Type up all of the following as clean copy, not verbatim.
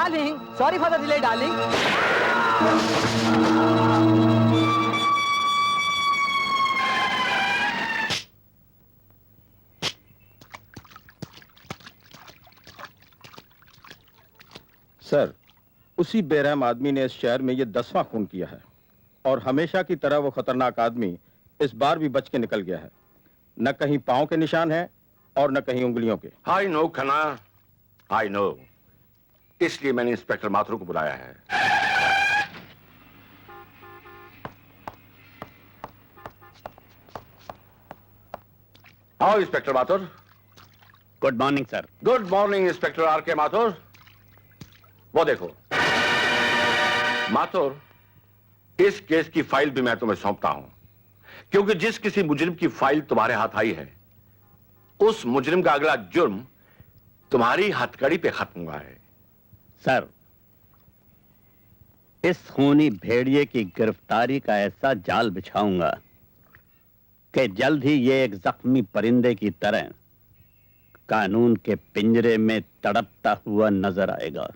Darling, sorry for the delay darling. Sir, उसी बेरहम आदमी ने इस शहर में ये 10वां खून किया है और हमेशा की तरह वो खतरनाक आदमी इस बार भी बच के निकल गया है। न कहीं पांव के निशान हैं और न कहीं उंगलियों के। I know Khanna, I know. इसलिए मैंने इंस्पेक्टर माथुर को बुलाया है। आओ inspector Mathur. Good morning sir. Good morning inspector are के माथुर। वो देखो माथुर, इस केस की फाइल भी मैं तुम्हें सौंपता हूं, क्योंकि जिस किसी मुजरिम की फाइल तुम्हारे हाथ आई है, उस मुजरिम का अगला जुर्म तुम्हारी हथकड़ी पे खत्म हुआ है। सर, इस खूनी भेड़िए की गिरफ्तारी का ऐसा जाल बिछाऊंगा कि जल्द ही ये एक जख्मी परिंदे की तरह कानून के पिंजरे में तड़पता हुआ नजर आएगा।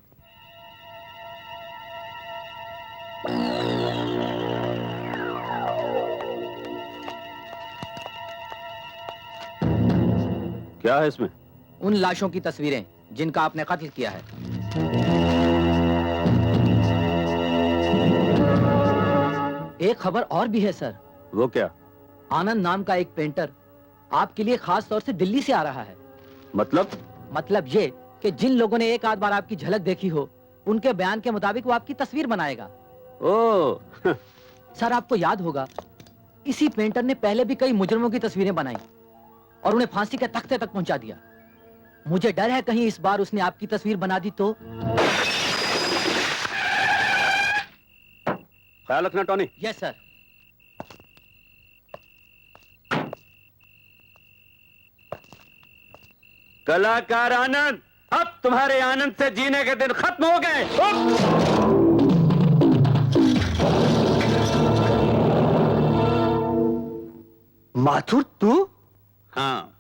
क्या है इसमें? उन लाशों की तस्वीरें जिनका आपने कत्ल किया है। एक खबर और भी है सर। वो क्या? आनंद नाम का एक पेंटर आपके लिए खास तौर से दिल्ली से आ रहा है। मतलब ये कि जिन लोगों ने एक आध बार आपकी झलक देखी हो, उनके बयान के मुताबिक वो आपकी तस्वीर बनाएगा। ओह सर, आपको याद होगा इसी पेंटर ने पहले भी कई मुजरिमों की तस्वीरें बनाई और उन्हें फांसी के तख्ते तक पहुंचा दिया। मुझे डर है कहीं इस बार उसने आपकी तस्वीर बना दी तो। ख्याल रखना टॉनी। Yes sir. कलाकार आनंद, अब तुम्हारे आनंद से जीने के दिन खत्म हो गए। माथुर तू? हाँ,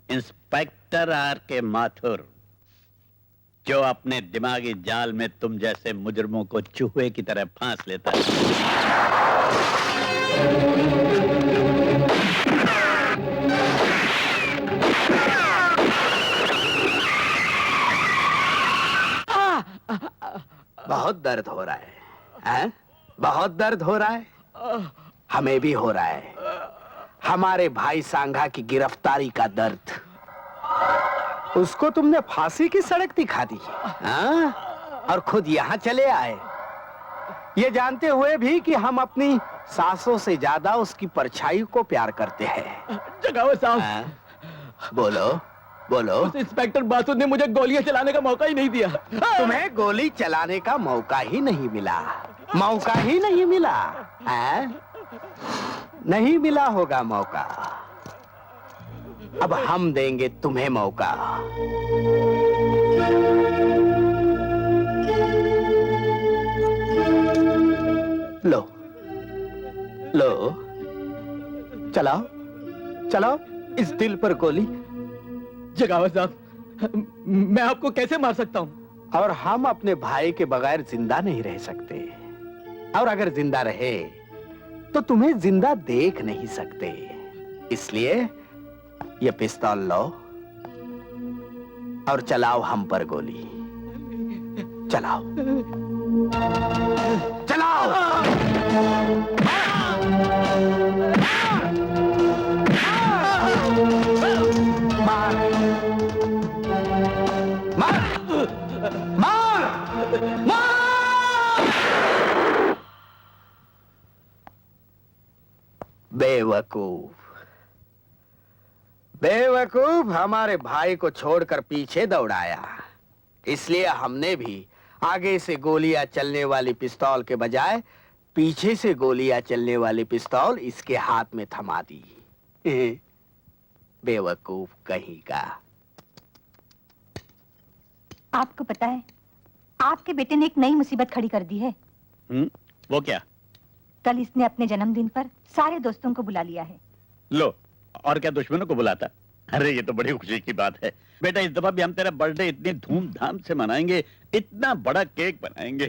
इंस्पेक्टर आर के माथुर, जो अपने दिमागी जाल में तुम जैसे मुजरिमों को चूहे की तरह फांस लेता है। बहुत दर्द हो रहा है, हैं? बहुत दर्द हो रहा है। हमें भी हो रहा है। हमारे भाई सांघा की गिरफ्तारी का दर्द। उसको तुमने फांसी की सड़क दिखा दी, हाँ? और खुद यहाँ चले आए, ये जानते हुए भी कि हम अपनी सांसों से ज्यादा उसकी परछाई को प्यार करते हैं। जगाओ साहब। हाँ? बोलो बोलो। उस इंस्पेक्टर माथुर ने मुझे गोलियां चलाने का मौका ही नहीं दिया। तुम्हें गोली चलाने का मौका ही नहीं मिला। मौका ही नहीं मिला, हैं? नहीं मिला होगा मौका। अब हम देंगे तुम्हें मौका। लो लो, चलाओ चलाओ इस दिल पर गोली। जगावत साहब, मैं आपको कैसे मार सकता हूं? और हम अपने भाई के बगैर जिंदा नहीं रह सकते, और अगर जिंदा रहे तो तुम्हें जिंदा देख नहीं सकते। इसलिए ये पिस्तौल लो और चलाओ हम पर गोली। चलाओ चलाओ। मार मार मार मार। बेवकूफ बेवकूफ, हमारे भाई को छोड़कर पीछे दौड़ाया। इसलिए हमने भी आगे से गोलियां चलने वाली पिस्तौल के बजाय पीछे से गोलियां चलने वाली पिस्तौल इसके हाथ में थमा दी। बेवकूफ कहीं का। आपको पता है, आपके बेटे ने एक नई मुसीबत खड़ी कर दी है। वो क्या? कल इसने अपने जन्मदिन पर सारे दोस्तों को बुला लिया है। लो, और क्या दुश्मनों को बुलाता? अरे ये तो बड़ी खुशी की बात है बेटा, इस दफा भी हम तेरा बर्थडे इतनी धूमधाम से मनाएंगे, इतना बड़ा केक बनाएंगे।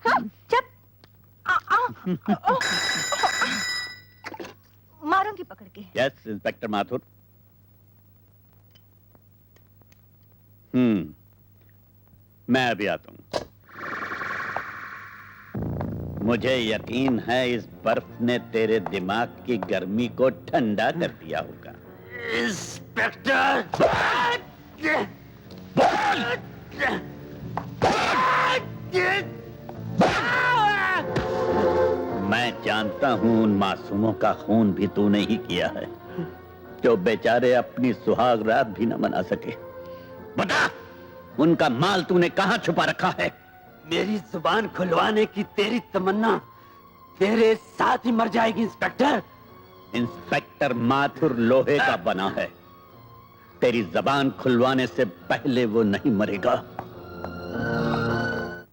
हाँ, चुप। मारूंगी पकड़ के। Yes inspector Mathur. मैं अभी आता हूं। मुझे यकीन है इस बर्फ ने तेरे दिमाग की गर्मी को ठंडा कर दिया होगा। इंस्पेक्टर मैं जानता हूं उन मासूमों का खून भी तूने ही किया है, जो बेचारे अपनी सुहाग रात भी न मना सके। बता, उनका माल तूने कहां छुपा रखा है? मेरी जुबान खुलवाने की तेरी तमन्ना तेरे साथ ही मर जाएगी इंस्पेक्टर। इंस्पेक्टर माथुर लोहे का बना है, तेरी जबान खुलवाने से पहले वो नहीं मरेगा।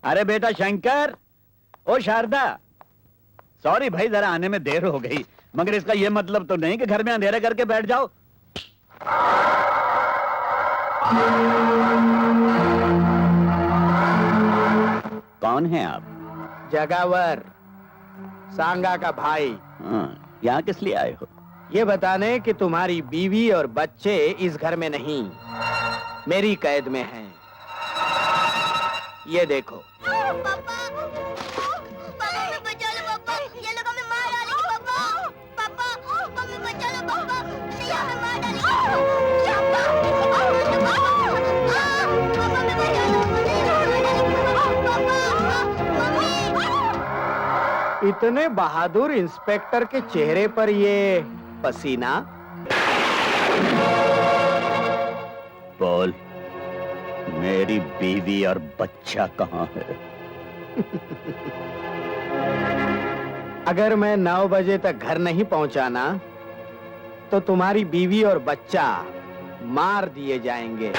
अरे बेटा शंकर, ओ शारदा, सॉरी भाई जरा आने में देर हो गई, मगर इसका यह मतलब तो नहीं कि घर में अंधेरा करके बैठ जाओ। कौन है आप? जगावर, सांगा का भाई। हाँ, यहाँ किस लिए आए हो? ये बताने कि तुम्हारी बीवी और बच्चे इस घर में नहीं, मेरी कैद में हैं। ये देखो। इतने बहादुर इंस्पेक्टर के चेहरे पर ये पसीना। बोल, मेरी बीवी और बच्चा कहाँ है? अगर मैं 9 बजे तक घर नहीं पहुंचाना तो तुम्हारी बीवी और बच्चा मार दिए जाएंगे।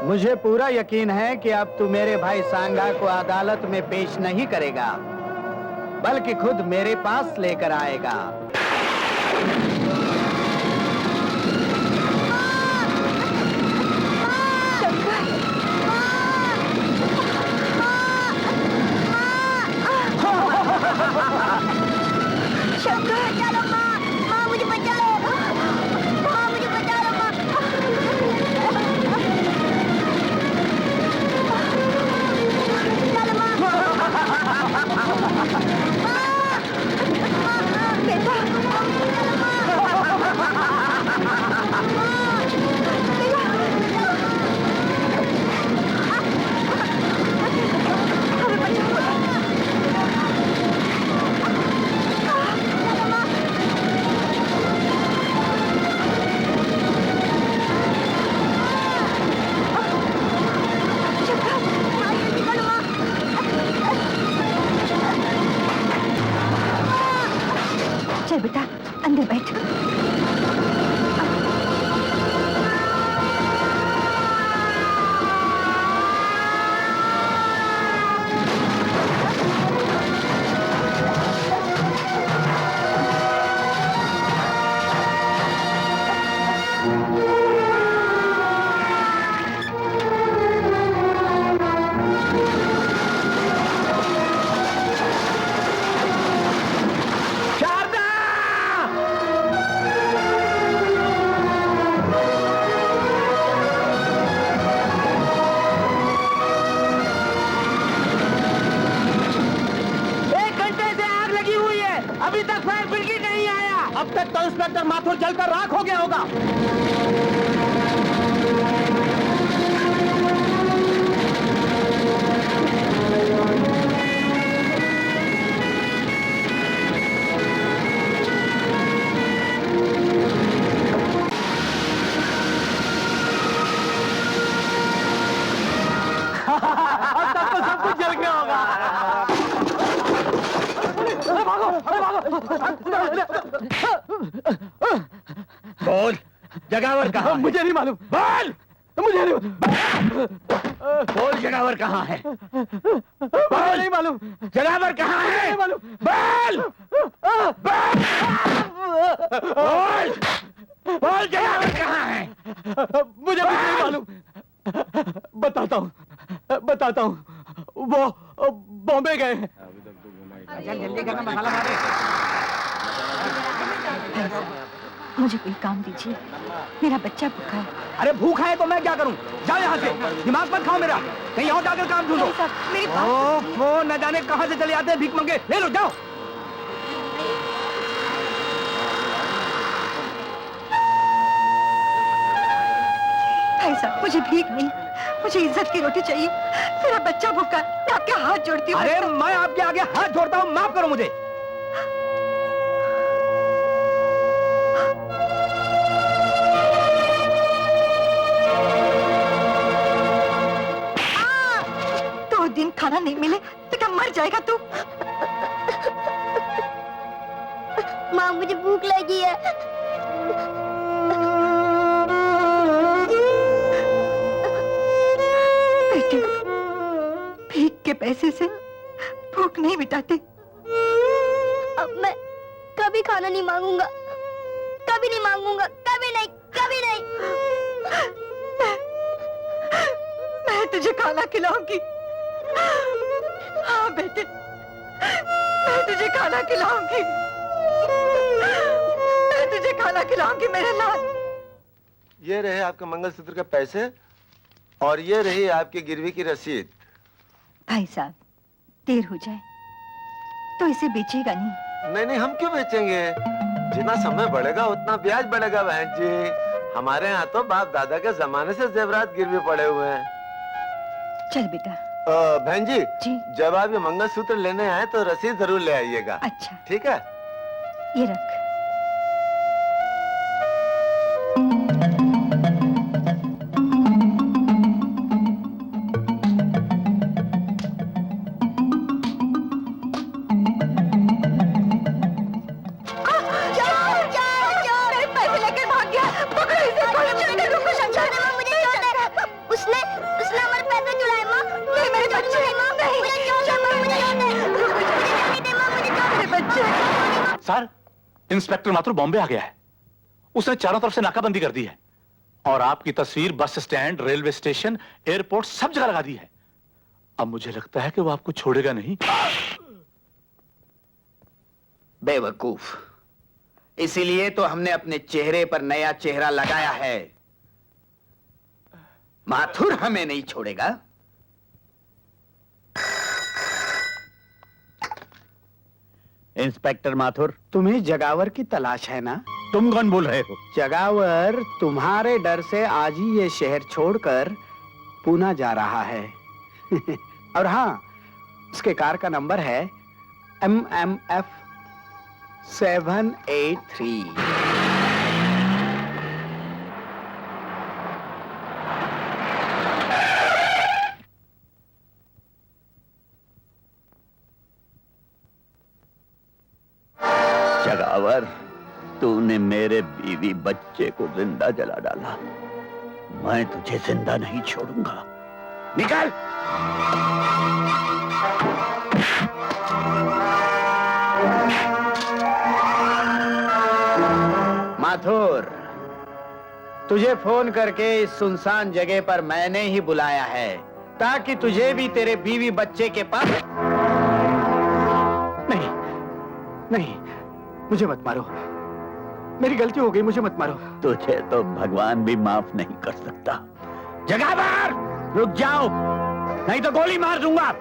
मुझे पूरा यकीन है कि अब तू मेरे भाई सांगा को अदालत में पेश नहीं करेगा, बल्कि खुद मेरे पास लेकर आएगा। चल बेटा, अंदर बैठ। अभी तक फायर ब्रिगेड नहीं आया। अब तक तो इंस्पेक्टर माथुर जलकर राख हो गया होगा। अब तक तो सब कुछ जल गया होगा। बोल, जगावर कहाँ है? मुझे नहीं मालूम। बोल, मुझे नहीं। बोल जगावर कहाँ है? बोल नहीं मालूम। जगावर कहाँ है? नहीं मालूम। बोल बोल बोल जगावर कहाँ है? मुझे कुछ नहीं मालूम। बताता हूँ वो बॉम्बे गए हैं। जल्दी करना, मसाला मारे। मुझे कोई काम दीजिए, मेरा बच्चा भूखा है। अरे भूखा है तो मैं क्या करूं? जाओ यहाँ से, दिमाग मत खाओ मेरा। कहीं और जाकर काम ढूंढो। भाई साहब, मेरी बात वो न जाने कहां से चले आते हैं भीख मंगे। ले लो, जाओ। भाई साहब, मुझे भीख नहीं, मुझे इज्जत की रोटी चाहिए। मेरा बच्चा भूखा है, मैं आपके हाथ जोड़ती हूँ। अरे मैं आपके आगे हाथ जोड़ता हूँ, माफ करो मुझे। दिन खाना नहीं मिले तो क्या मर जाएगा तू? माँ, मुझे भूख लगी है। बेटे, भीख के पैसे से भूख नहीं मिटाते। अब मैं कभी खाना नहीं मांगूंगा, कभी नहीं मांगूंगा, कभी नहीं, कभी नहीं। मैं तुझे खाना खिलाऊंगी। हाँ बेटे, मैं तुझे खाना खिलाऊंगी। मैं तुझे खाना खिलाऊंगी मेरे लाल। ये रहे आपके मंगलसूत्र के पैसे और ये रही आपकी गिरवी की रसीद। भाई साहब, देर हो जाए तो इसे बेचेगा नहीं? नहीं नहीं, हम क्यों बेचेंगे? जितना समय बढ़ेगा उतना ब्याज बढ़ेगा बहन जी। हमारे यहाँ तो बाप दादा के जमाने से जेवरात गिरवी पड़े हुए हैं। चल बेटा। बहन जी, जब आप ये मंगलसूत्र लेने आए तो रसीद जरूर ले आइएगा। अच्छा, ठीक है? ये रख। सर, इंस्पेक्टर माथुर बॉम्बे आ गया है। उसने चारों तरफ से नाकाबंदी कर दी है और आपकी तस्वीर bus stand, railway station, airport सब जगह लगा दी है। अब मुझे लगता है कि वो आपको छोड़ेगा नहीं। बेवकूफ, इसीलिए तो हमने अपने चेहरे पर नया चेहरा लगाया है। माथुर हमें नहीं छोड़ेगा। इंस्पेक्टर माथुर, तुम्हें जगावर की तलाश है ना? तुम कौन बोल रहे हो? जगावर तुम्हारे डर से आज ही ये शहर छोड़कर पूना जा रहा है। और हाँ, उसके कार का नंबर है MMF 783। जगावर, तूने मेरे बीवी बच्चे को जिंदा जला डाला। मैं तुझे जिंदा नहीं छोड़ूंगा। निकल! माथुर, तुझे फोन करके इस सुनसान जगह पर मैंने ही बुलाया है ताकि तुझे भी तेरे बीवी बच्चे के पास। नहीं नहीं, मुझे मत मारो, मेरी गलती हो गई, मुझे मत मारो। तुझे तो भगवान भी माफ नहीं कर सकता। जगावर, रुक जाओ, नहीं तो गोली मार दूंगा।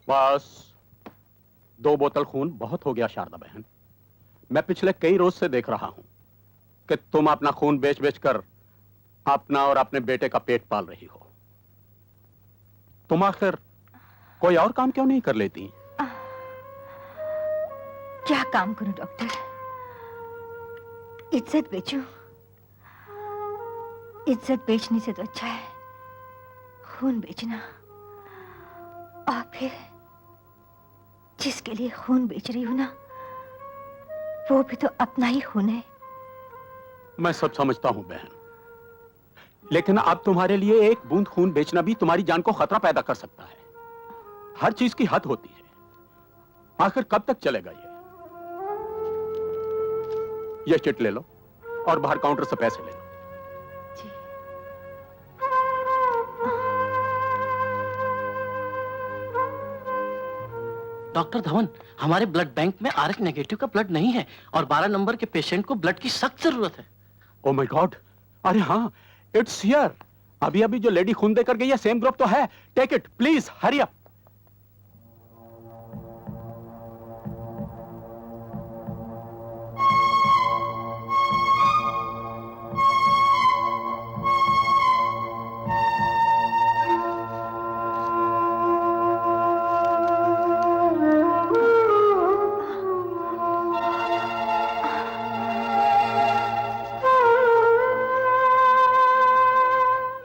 बस 2 बोतल खून बहुत हो गया शारदा बहन। मैं पिछले कई रोज से देख रहा हूं कि तुम अपना खून बेच बेच कर अपना और अपने बेटे का पेट पाल रही हो। तुम आखिर कोई और काम क्यों नहीं कर लेती? क्या काम करूं डॉक्टर? इज्जत बेचूं? इज्जत बेचने से तो अच्छा है खून बेचना। और फिर जिसके लिए खून बेच रही हूं ना, वो भी तो अपना ही खून है। मैं सब समझता हूं बहन, लेकिन अब तुम्हारे लिए एक बूंद खून बेचना भी तुम्हारी जान को खतरा पैदा कर सकता है। हर चीज की हद होती है। आखिर कब तक चलेगा ये चिट ले लो और बाहर काउंटर से पैसे ले लो। जी। डॉक्टर धवन, हमारे ब्लड बैंक में RH नेगेटिव का ब्लड नहीं है और 12 नंबर के पेशेंट को ब्लड की सख्त जरूरत है। Oh my God! अरे हाँ, इट्स हियर। अभी अभी जो लेडी खून देकर गई है सेम ग्रुप तो है। Take it please, hurry up.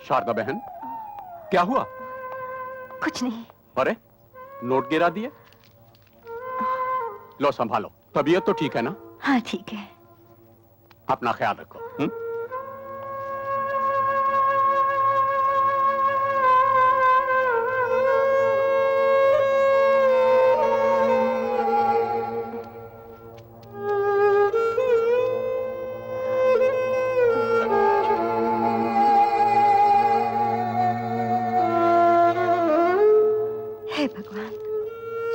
Sharda बहन, क्या हुआ? कुछ नहीं। अरे नोट गिरा दिए। लो संभालो। तबीयत तो ठीक है ना? हाँ ठीक है। अपना ख्याल रखो। भगवान,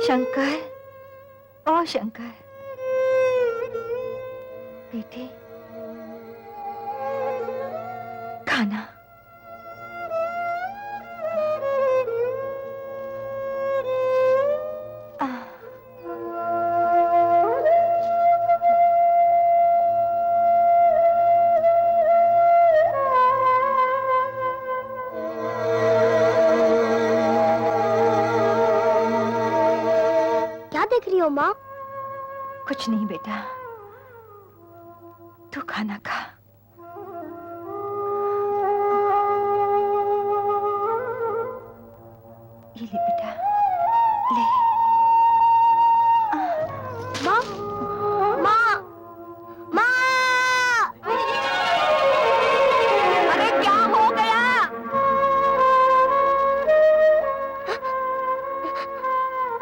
शंकर, ओ शंकर, बेटे खाना। माँ? कुछ नहीं बेटा, तू खाना खा। ये ले बेटा, ले। माँ, माँ, माँ! अरे क्या हो गया?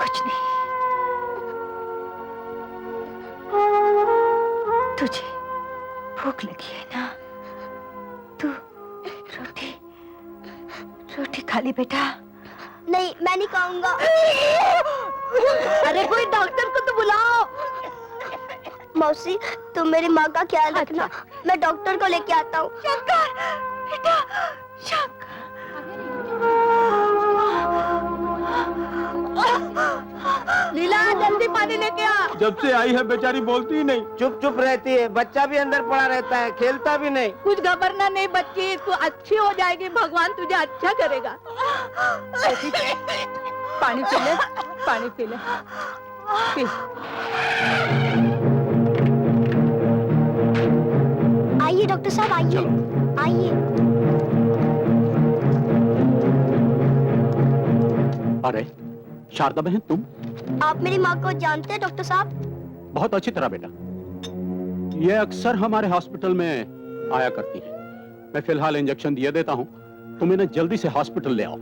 कुछ नहीं। तुझे भूख लगी है ना? तू रोटी खा ले बेटा। नहीं, मैं नहीं खाऊंगा। अरे कोई डॉक्टर को तो बुलाओ। मौसी, तुम मेरी माँ का ख्याल रखना। मैं डॉक्टर को लेके आता हूँ। शंकर, बेटा, शंकर। लीला, जल्दी पानी लेके आ। जब से आई है बेचारी बोलती ही नहीं, चुप चुप रहती है। बच्चा भी अंदर पड़ा रहता है, खेलता भी नहीं। कुछ घबरना नहीं बच्ची, तू अच्छी हो जाएगी। भगवान तुझे अच्छा करेगा। पानी पी ले, पानी पी ले। पी। आइए डॉक्टर साहब, आइए आइए। अरे शारदा बहन, तुम? आप मेरी माँ को जानते हैं डॉक्टर साहब? बहुत अच्छी तरह बेटा। ये अक्सर हमारे हॉस्पिटल में आया करती है। मैं फिलहाल इंजेक्शन दिए देता हूँ, तुम इन्हें जल्दी से हॉस्पिटल ले आओ।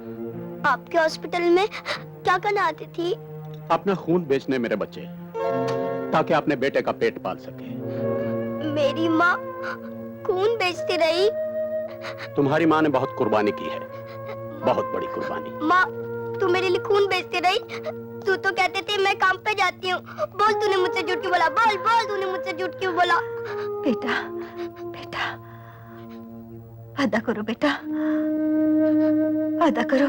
आपके हॉस्पिटल में क्या करने आती थी? अपना खून बेचने मेरे बच्चे, ताकि अपने बेटे का पेट पाल सके। मेरी माँ खून बेचती रही? तुम्हारी माँ ने बहुत कुर्बानी की है, बहुत बड़ी कुर्बानी। माँ, तू मेरे लिए खून बेचती रही? तू तो कहते थे मैं काम पे जाती हूँ। बोल, तूने मुझसे झूठ क्यों बोला? बोल बोल, तूने मुझसे झूठ क्यों बोला? बेटा, बेटा, वादा करो बेटा, वादा करो।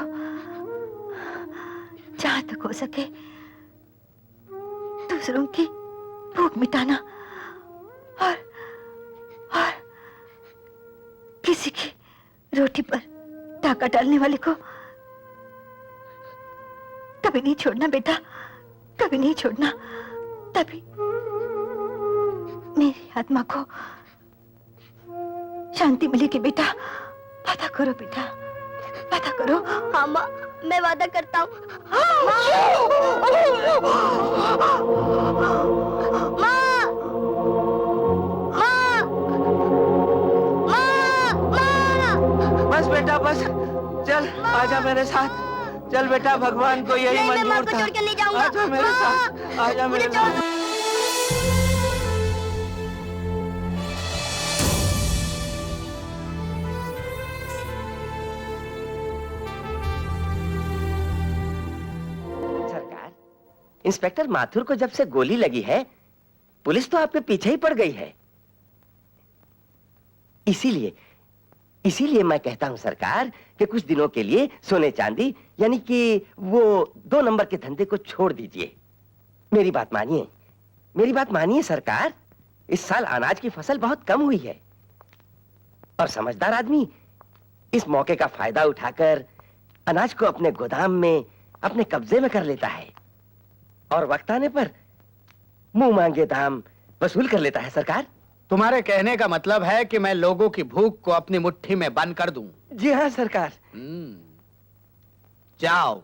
जहां तक हो सके दूसरों की भूख मिटाना और किसी की रोटी पर डाका डालने वाले को कभी नहीं छोड़ना बेटा, कभी नहीं छोड़ना। तभी मेरी आत्मा को शांति मिलेगी बेटा। वादा करो बेटा, वादा करो। हाँ माँ, मैं वादा करता हूँ। बस बेटा बस, चल आजा मेरे साथ। चल बेटा, भगवान को यही नहीं, मंजूर मैं माँ को था। छोड़ के नहीं जाऊंगा। आजा मेरे साथ, आजा मेरे साथ। सरकार, इंस्पेक्टर माथुर को जब से गोली लगी है, पुलिस तो आपके पीछे ही पड़ गई है। इसीलिए मैं कहता हूं सरकार कि कुछ दिनों के लिए सोने चांदी यानी कि वो 2 नंबर के धंधे को छोड़ दीजिए। मेरी बात मानिए सरकार। इस साल अनाज की फसल बहुत कम हुई है और समझदार आदमी इस मौके का फायदा उठाकर अनाज को अपने गोदाम में अपने कब्जे में कर लेता है और वक्त आने पर मुंह मांगे दाम वसूल कर लेता है। सरकार, तुम्हारे कहने का मतलब है कि मैं लोगों की भूख को अपनी मुट्ठी में बंद कर दूं? जी हाँ सरकार। जाओ,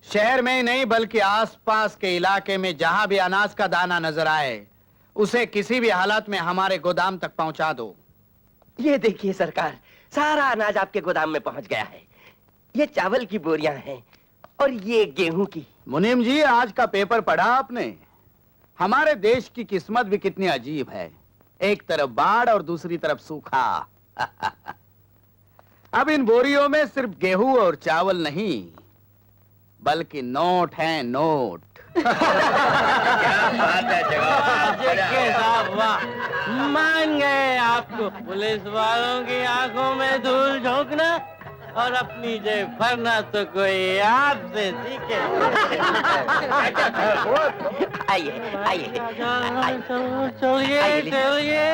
शहर में ही नहीं बल्कि आसपास के इलाके में जहां भी अनाज का दाना नजर आए उसे किसी भी हालत में हमारे गोदाम तक पहुंचा दो। ये देखिए सरकार, सारा अनाज आपके गोदाम में पहुंच गया है। ये चावल की बोरियां हैं और ये गेहूं की। मुनीम जी, आज का पेपर पढ़ा आपने? हमारे देश की किस्मत भी कितनी अजीब है। एक तरफ बाढ़ और दूसरी तरफ सूखा। अब इन बोरियों में सिर्फ गेहूं और चावल नहीं बल्कि नोट हैं, नोट। क्या बात है साहब, वाह, मान गए आपको। पुलिस वालों की आंखों में धूल झोंकना और अपनी जेब भरना तो कोई आपसे सीखे। आइए चलिए।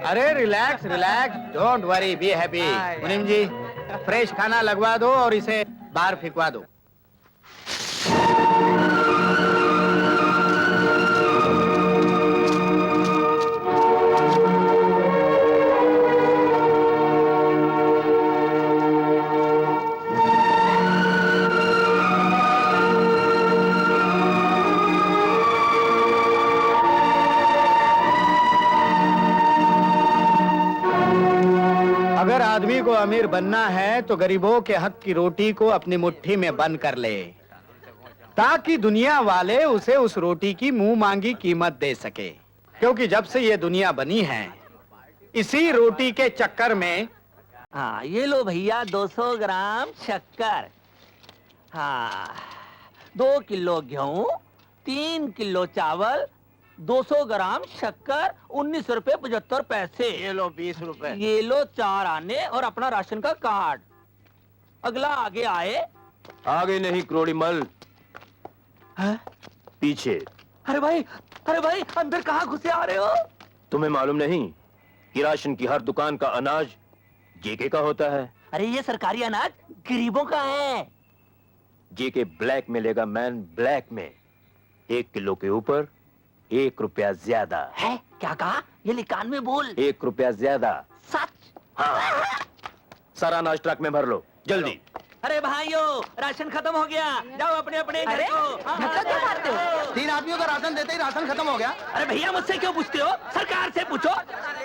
अरे relax relax, don't worry, be happy. मुनीम जी, फ्रेश खाना लगवा दो और इसे बाहर फेंकवा दो। अगर आदमी को अमीर बनना है तो गरीबों के हक की रोटी को अपनी मुट्ठी में बंद कर ले, ताकि दुनिया वाले उसे उस रोटी की मुंह मांगी कीमत दे सके। क्योंकि जब से ये दुनिया बनी है, इसी रोटी के चक्कर में। हाँ, ये लो भैया 200 ग्राम शक्कर। हाँ, 2 किलो गेहूं, 3 किलो चावल, 200 ग्राम शक्कर, 19 रुपए 75 पैसे। ये लो 20 रुपए। ये लो 4 आने और अपना राशन का कार्ड। अगला आगे आए। आगे नहीं क्रोड़ीमल, पीछे। अरे भाई अंदर कहाँ घुसे आ रहे हो? तुम्हें मालूम नहीं कि राशन की हर दुकान का अनाज जेके का होता है? अरे ये सरकारी अनाज गरीबों का है। जेके ब्लैक में लेगा मैन, ब्लैक में 1 किलो के ऊपर 1 रुपया ज्यादा है। क्या कहा? ये लिकान में बोल। 1 रुपया ज्यादा। सच? हाँ, सारा अनाज ट्रक में भर लो जल्दी। अरे भाइयों, राशन खत्म हो गया, जाओ अपने अपने घर को। धक्का क्यों मारते हो? 3 आदमियों का राशन देते ही राशन खत्म हो गया। अरे भैया, मुझसे क्यों पूछते हो? सरकार से पूछो।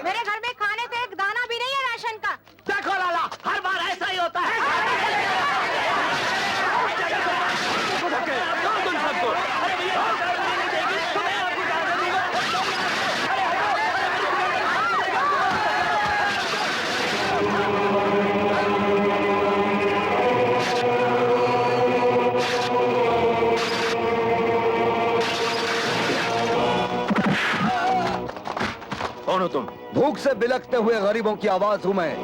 मेरे घर में खाने पे एक दाना भी नहीं है राशन का। देखो लाला, हर बार ऐसा ही होता है। तुम? भूख से बिलखते हुए गरीबों की आवाज हूं मैं,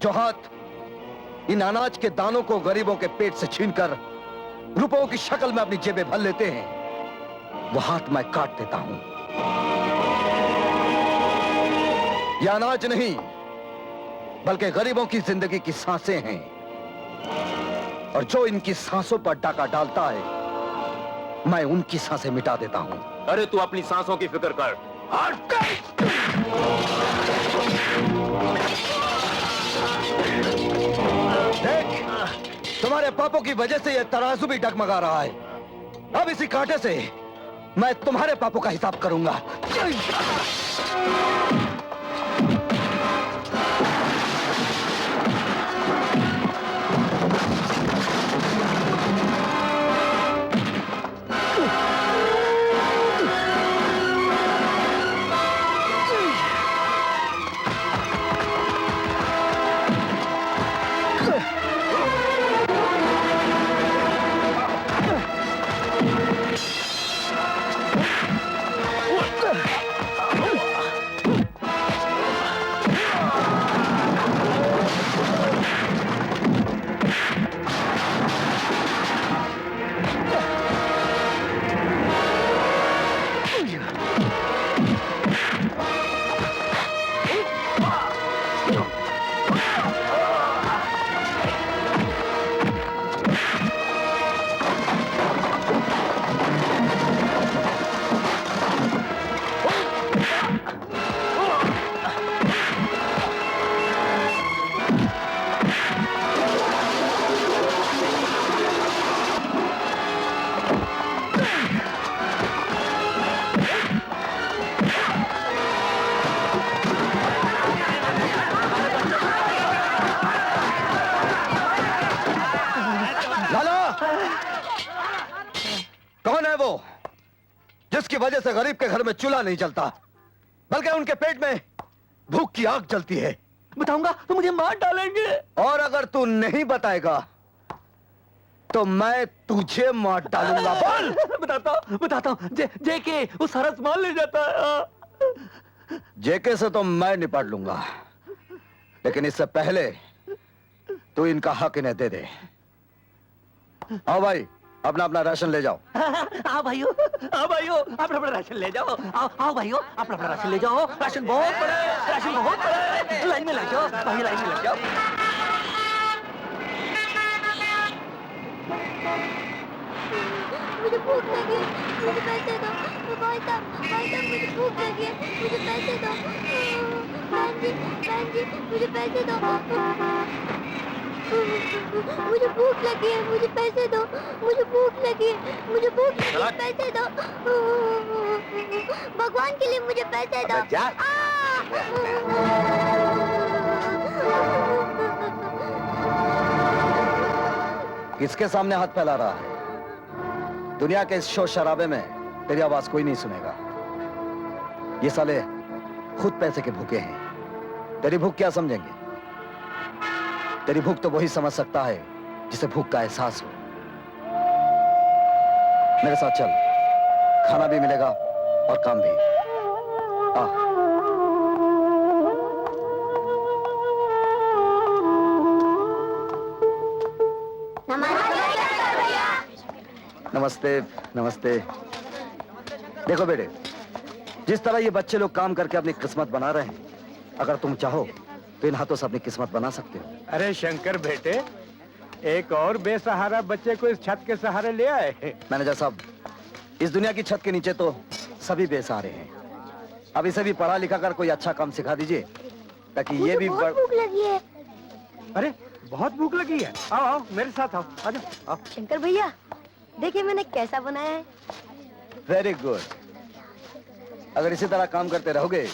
जो हाथ इन अनाज के दानों को गरीबों के पेट से छीनकर रुपयों की शक्ल में अपनी जेबें भर लेते हैं, वो हाथ मैं काट देता हूं। ये अनाज नहीं, बल्कि गरीबों की जिंदगी की सांसें हैं, और जो इनकी सांसों पर डाका डालता है, मैं उनकी सांसें मिटा देता हूं। अरे तू अपनी सांसों की फिक्र कर। देख, तुम्हारे पापों की वजह से यह तराजू भी डगमगा रहा है। अब इसी कांटे से मैं तुम्हारे पापों का हिसाब करूंगा। कौन है वो जिसकी वजह से गरीब के घर में चूल्हा नहीं जलता, बल्कि उनके पेट में भूख की आग जलती है? बताऊंगा तो मुझे मार डालेंगे। और अगर तू नहीं बताएगा तो मैं तुझे मार डालूंगा। बोल। बताता हूँ। जेके उस हरस मार ले जाता है। जेके से तो मैं निपट लूंगा, लेकिन इससे पहले तू इनका हक इन्हें दे दे। आओ भाई, अपना अपना राशन ले जाओ। आओ भाइयों, अपना अपना राशन ले जाओ। आओ भाइयों, अपना अपना राशन ले जाओ। राशन बहुत बड़ा है, राशन बहुत बड़ा है। लाइन में लग जाओ भाई, लाइन में लग जाओ। मुझे भूख लगी है, मुझे पैसे दो। भाई साहब मुझे भूख लगी है, मुझे पैसे दो। बहन जी मुझे पैसे दो। मुझे भूख लगी है, मुझे पैसे दो। मुझे भूख लगी है, मुझे भूख लगी है, पैसे दो। भगवान के लिए मुझे पैसे दो। किसके सामने हाथ फैला रहा है? दुनिया के इस शोर शराबे में तेरी आवाज कोई नहीं सुनेगा। ये साले खुद पैसे के भूखे हैं, तेरी भूख क्या समझेंगे? तेरी भूख तो वही समझ सकता है जिसे भूख का एहसास हो। मेरे साथ चल, खाना भी मिलेगा और काम भी। आ। नमस्ते नमस्ते। देखो बेटे, जिस तरह ये बच्चे लोग काम करके अपनी किस्मत बना रहे हैं, अगर तुम चाहो तो इन हाथों से अपनी किस्मत बना सकते हो। अरे शंकर बेटे, एक और बेसहारा बच्चे को इस छत के सहारे ले आए। मैनेजर साहब, इस दुनिया की छत के नीचे तो सभी बेसहारे हैं। अब इसे भी पढ़ा लिखा कर कोई अच्छा काम सिखा दीजिए, ताकि ये भी बहुत भूख लगी है। अरे बहुत भूख लगी है। आओ आओ मेरे साथ आओ, आ जाओ। शंकर भैया देखिए मैंने कैसा बनाया है। Very good. अगर इसी तरह काम करते रहोगे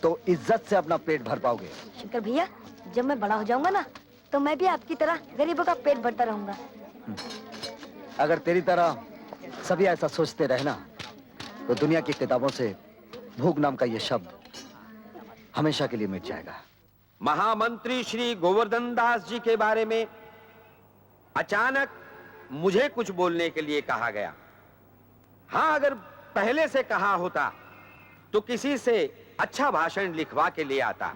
तो इज्जत से अपना पेट भर पाओगे। शंकर भैया, जब मैं बड़ा हो जाऊंगा ना, तो मैं भी आपकी तरह गरीबों का पेट भरता रहूंगा। अगर तेरी तरह सभी ऐसा सोचते रहना, तो दुनिया की किताबों से भूख नाम का ये शब्द हमेशा के लिए मिट जाएगा। महामंत्री श्री गोवर्धन दास जी के बारे में अचानक मुझे कुछ बोलने के लिए कहा गया। हाँ, अगर पहले से कहा होता तो किसी से अच्छा भाषण लिखवा के ले आता।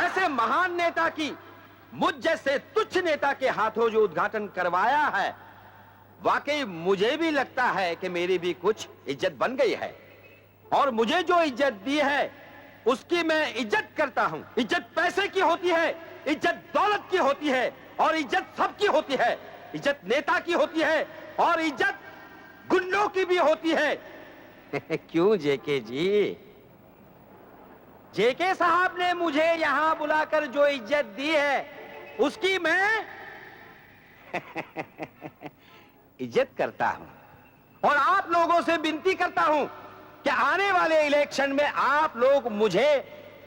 ऐसे महान नेता की मुझ जैसे तुच्छ नेता के हाथों जो उद्घाटन करवाया है, वाकई मुझे भी लगता है कि मेरी भी कुछ इज्जत बन गई है। और मुझे जो इज्जत दी है उसकी मैं इज्जत करता हूं। इज्जत पैसे की होती है, इज्जत दौलत की होती है, और इज्जत सबकी होती है। इज्जत नेता की होती है और इज्जत गुंडों की भी होती है। क्यों जेके जी? जेके साहब ने मुझे यहां बुलाकर जो इज्जत दी है उसकी मैं इज्जत करता हूं। और आप लोगों से विनती करता हूं कि आने वाले इलेक्शन में आप लोग मुझे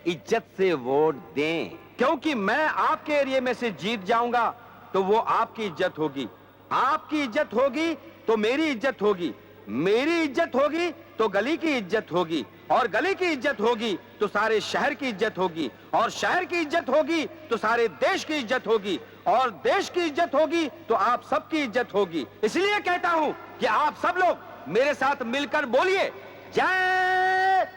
इज्जत से वोट दें, क्योंकि मैं आपके एरिया में से जीत जाऊंगा तो वो आपकी इज्जत होगी, आपकी इज्जत होगी तो मेरी इज्जत होगी, मेरी इज्जत होगी तो गली की इज्जत होगी, और गली की इज्जत होगी तो सारे शहर की इज्जत होगी, और शहर की इज्जत होगी तो सारे देश की इज्जत होगी, और देश की इज्जत होगी तो आप सबकी इज्जत होगी। इसलिए कहता हूं कि आप सब लोग मेरे साथ मिलकर बोलिए, जय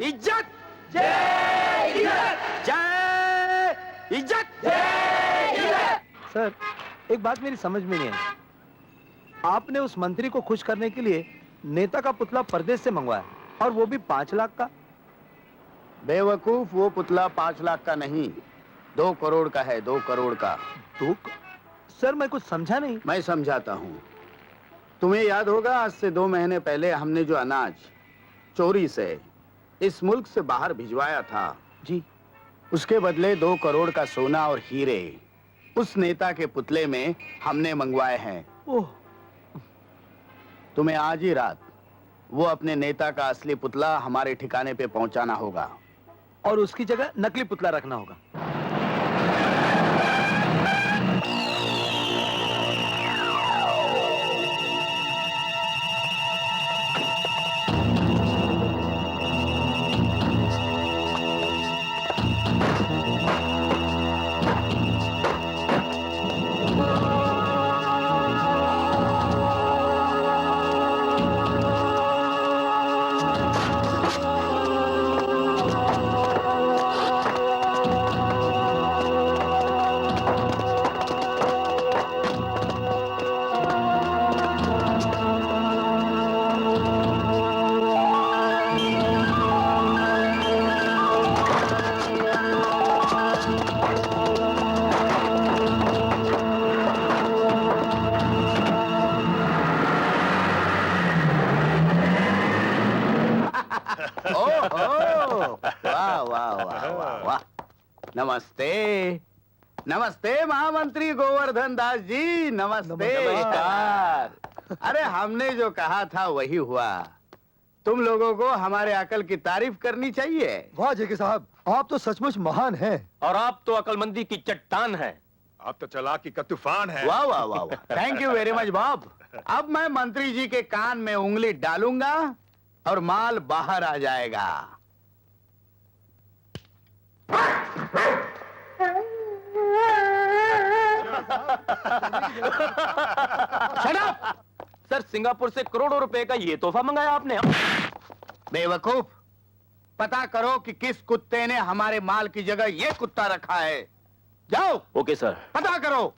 इज्जत, जय इज्जत, जय इज्जत, जय इज्जत। सर, एक बात मेरी समझ में नहीं आई। आपने उस मंत्री को खुश करने के लिए नेता का पुतला परदेश से मंगवाया, और वो भी 5 लाख का। बेवकूफ, वो पुतला 5 लाख का नहीं, 2 करोड़ का है, 2 करोड़ का। सर, मैं कुछ समझा नहीं। मैं समझाता हूँ। तुम्हें याद होगा, आज से 2 महीने पहले हमने जो अनाज चोरी से इस मुल्क से बाहर भिजवाया था जी, उसके बदले 2 करोड़ का सोना और हीरे उस नेता के पुतले में हमने मंगवाए हैं। ओह, तुम्हें आज ही रात वो अपने नेता का असली पुतला हमारे ठिकाने पे पहुंचाना होगा, और उसकी जगह नकली पुतला रखना होगा। नमस्ते, नमस्ते महामंत्री गोवर्धन दास जी, नमस्ते। नमस्कार। अरे हमने जो कहा था वही हुआ। तुम लोगों को हमारे अकल की तारीफ करनी चाहिए। वाह जेके साहब, आप तो सचमुच महान हैं। और आप तो अकलमंदी की चट्टान हैं। आप तो चालाकी का तूफान है। वाह वाह वाह वाह, thank you very much Bob. अब मैं मंत्री जी के कान में उंगली डालूंगा और माल बाहर आ जाएगा। Shut up! सर, सिंगापुर से करोड़ों रुपए का ये तोहफा मंगाया आपने। बेवकूफ, पता करो कि किस कुत्ते ने हमारे माल की जगह ये कुत्ता रखा है। जाओ। Okay sir. पता करो।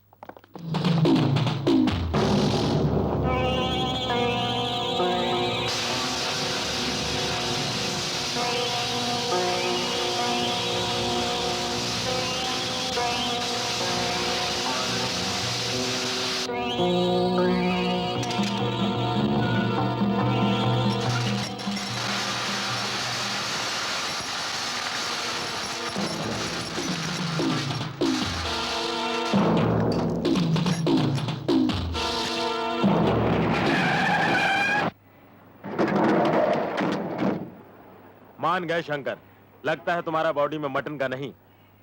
मान गए शंकर, लगता है तुम्हारा बॉडी में मटन का नहीं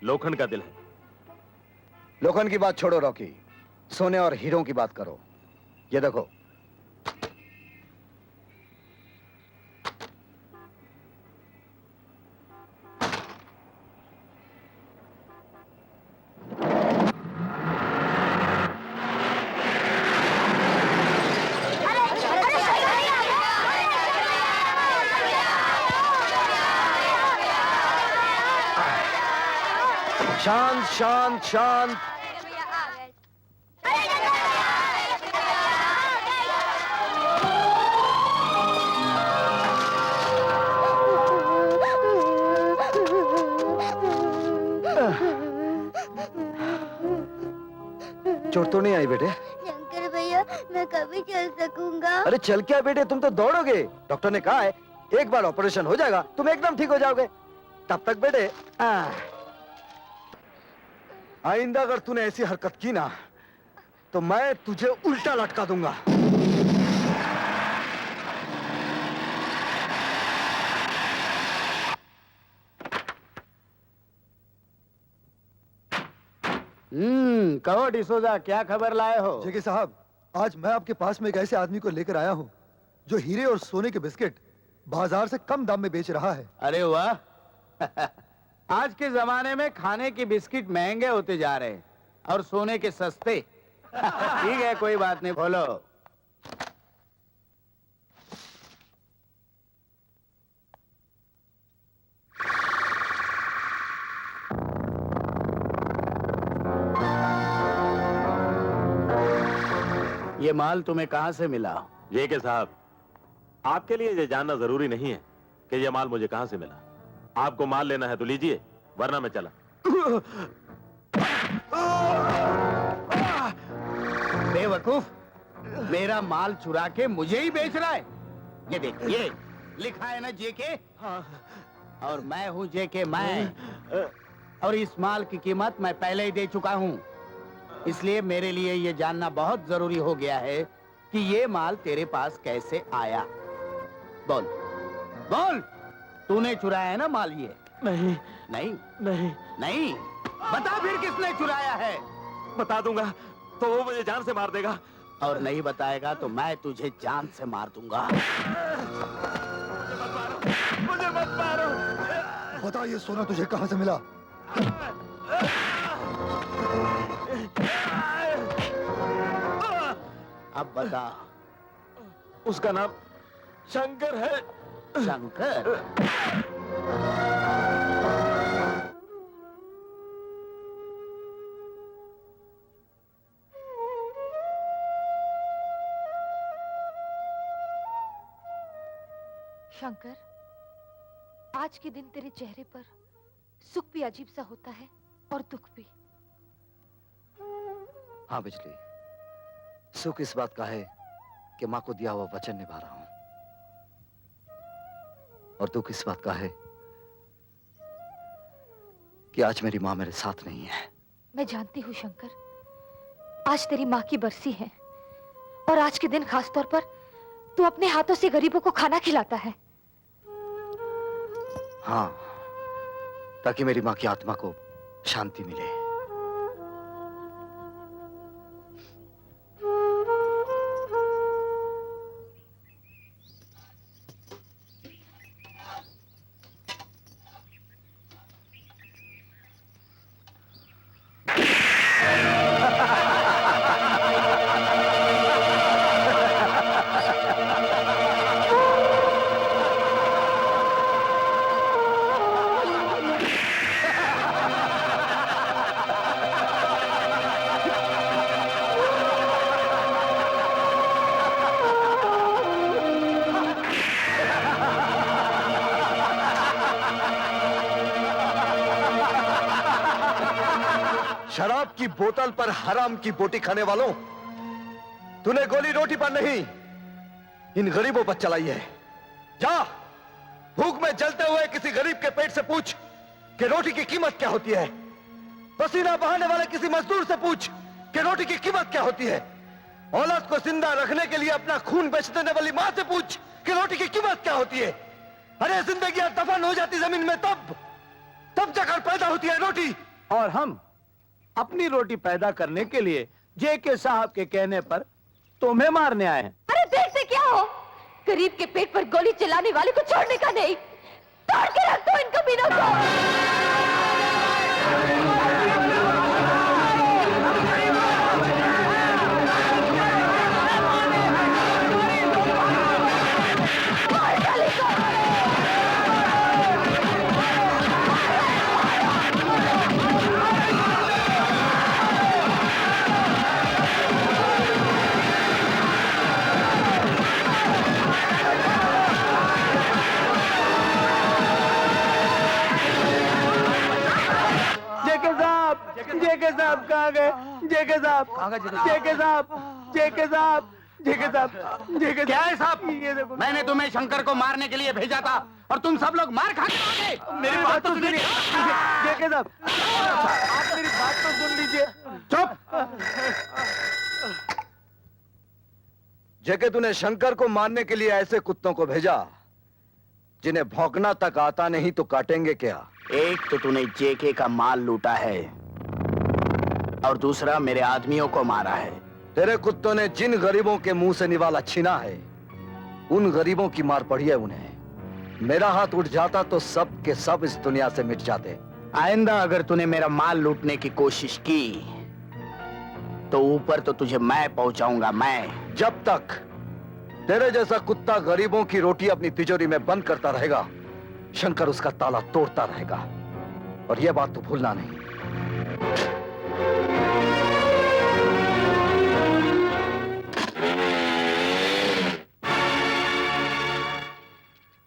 लोखंड का दिल है। लोखंड की बात छोड़ो रॉकी, सोने और हीरों की बात करो। ये देखो, शांत शांत शांत। चोट तो नहीं आई बेटे? शंकर भैया मैं कभी चल सकूंगा? अरे चल क्या बेटे, तुम तो दौड़ोगे। डॉक्टर ने कहा है एक बार ऑपरेशन हो जाएगा तुम एकदम ठीक हो जाओगे। तब तक बेटे आइंदा अगर तूने ऐसी हरकत की ना तो मैं तुझे उल्टा लटका दूंगा। कहो डिसोजा, क्या खबर लाए हो? जेके साहब, आज मैं आपके पास में एक ऐसे आदमी को लेकर आया हूँ जो हीरे और सोने के बिस्किट बाजार से कम दाम में बेच रहा है। अरे वाह आज के जमाने में खाने के बिस्किट महंगे होते जा रहे हैं और सोने के सस्ते। ठीक है, कोई बात नहीं, बोलो। ये माल तुम्हें कहां से मिला? जेके साहब, आपके लिए ये जानना जरूरी नहीं है कि ये माल मुझे कहां से मिला। आपको माल लेना है तो लीजिए, वरना मैं चला। बेवकूफ, मेरा माल चुरा के मुझे ही बेच रहा है। ये देख, ये लिखा है ना जेके, और मैं हूं जेके मैं, और इस माल की कीमत मैं पहले ही दे चुका हूं। इसलिए मेरे लिए ये जानना बहुत जरूरी हो गया है कि ये माल तेरे पास कैसे आया। बोल बोल, तूने चुराया है ना माल? ये नहीं नहीं नहीं नहीं, बता फिर किसने चुराया है? बता दूंगा तो वो मुझे जान से मार देगा, और नहीं बताएगा तो मैं तुझे जान से मार दूंगा। मुझे मत मारो। बता ये सोना तुझे कहां से मिला? अब बता। उसका नाम शंकर है। शंकर? शंकर, आज के दिन तेरे चेहरे पर सुख भी अजीब सा होता है और दुख भी। हाँ बिजली, सुख इस बात का है कि माँ को दिया हुआ वचन निभा रहा हूं, और दुख इस बात का है कि आज मेरी माँ मेरे साथ नहीं है। मैं जानती हूँ शंकर, आज तेरी माँ की बरसी है और आज के दिन खास तौर पर तू अपने हाथों से गरीबों को खाना खिलाता है। हाँ, ताकि मेरी माँ की आत्मा को शांति मिले। शराब की बोतल पर हराम की बोटी खाने वालों, तूने गोली रोटी पर नहीं इन गरीबों पर चलाई है। जा भूख में जलते हुए किसी गरीब के पेट से पूछ कि रोटी की कीमत क्या होती है। पसीना बहाने वाले किसी मजदूर से पूछ कि रोटी की कीमत क्या होती है। औलाद को जिंदा रखने के लिए अपना खून बेच देने वाली मां से पूछ कि रोटी की कीमत क्या होती है। अरे जिंदगी दफन हो जाती जमीन में तब जाकर पैदा होती है रोटी। और हम अपनी रोटी पैदा करने के लिए जेके साहब के कहने पर तुम्हें मारने आए हैं। अरे देखते क्या हो, गरीब के पेट पर गोली चलाने वाले को छोड़ने का नहीं, तोड़ के रख दो इन कमीनों को। कहाँ गए? जेके साहब, जेके साहब, जेके साहब, जेके साहब, जेके क्या है साहब? ये देखो, मैंने तुम्हें शंकर को मारने के लिए भेजा था और तुम सब लोग मार खा के आ गए। मेरी बात तो सुनिए। जेके साहब, आप मेरी बात तो सुन लीजिए। चुप। जेके तूने शंकर को मारने के लिए ऐसे कुत्तों को भेजा जिन्हें भौंकना तक आता नहीं तो काटेंगे क्या? एक तो तूने जेके का माल लूटा है और दूसरा मेरे आदमियों को मारा है। तेरे कुत्तों ने जिन गरीबों के मुंह से निवाला छीना है उन गरीबों की मार पड़ी है उन्हें। मेरा हाथ उठ जाता तो सब के सब इस दुनिया से मिट जाते। आइंदा अगर तूने मेरा माल लूटने की कोशिश की तो ऊपर तो तुझे मैं पहुंचाऊंगा। मैं जब तक तेरे जैसा कुत्ता गरीबों की रोटी अपनी तिजोरी में बंद करता रहेगा शंकर उसका ताला तोड़ता रहेगा। और यह बात तू भूलना नहीं।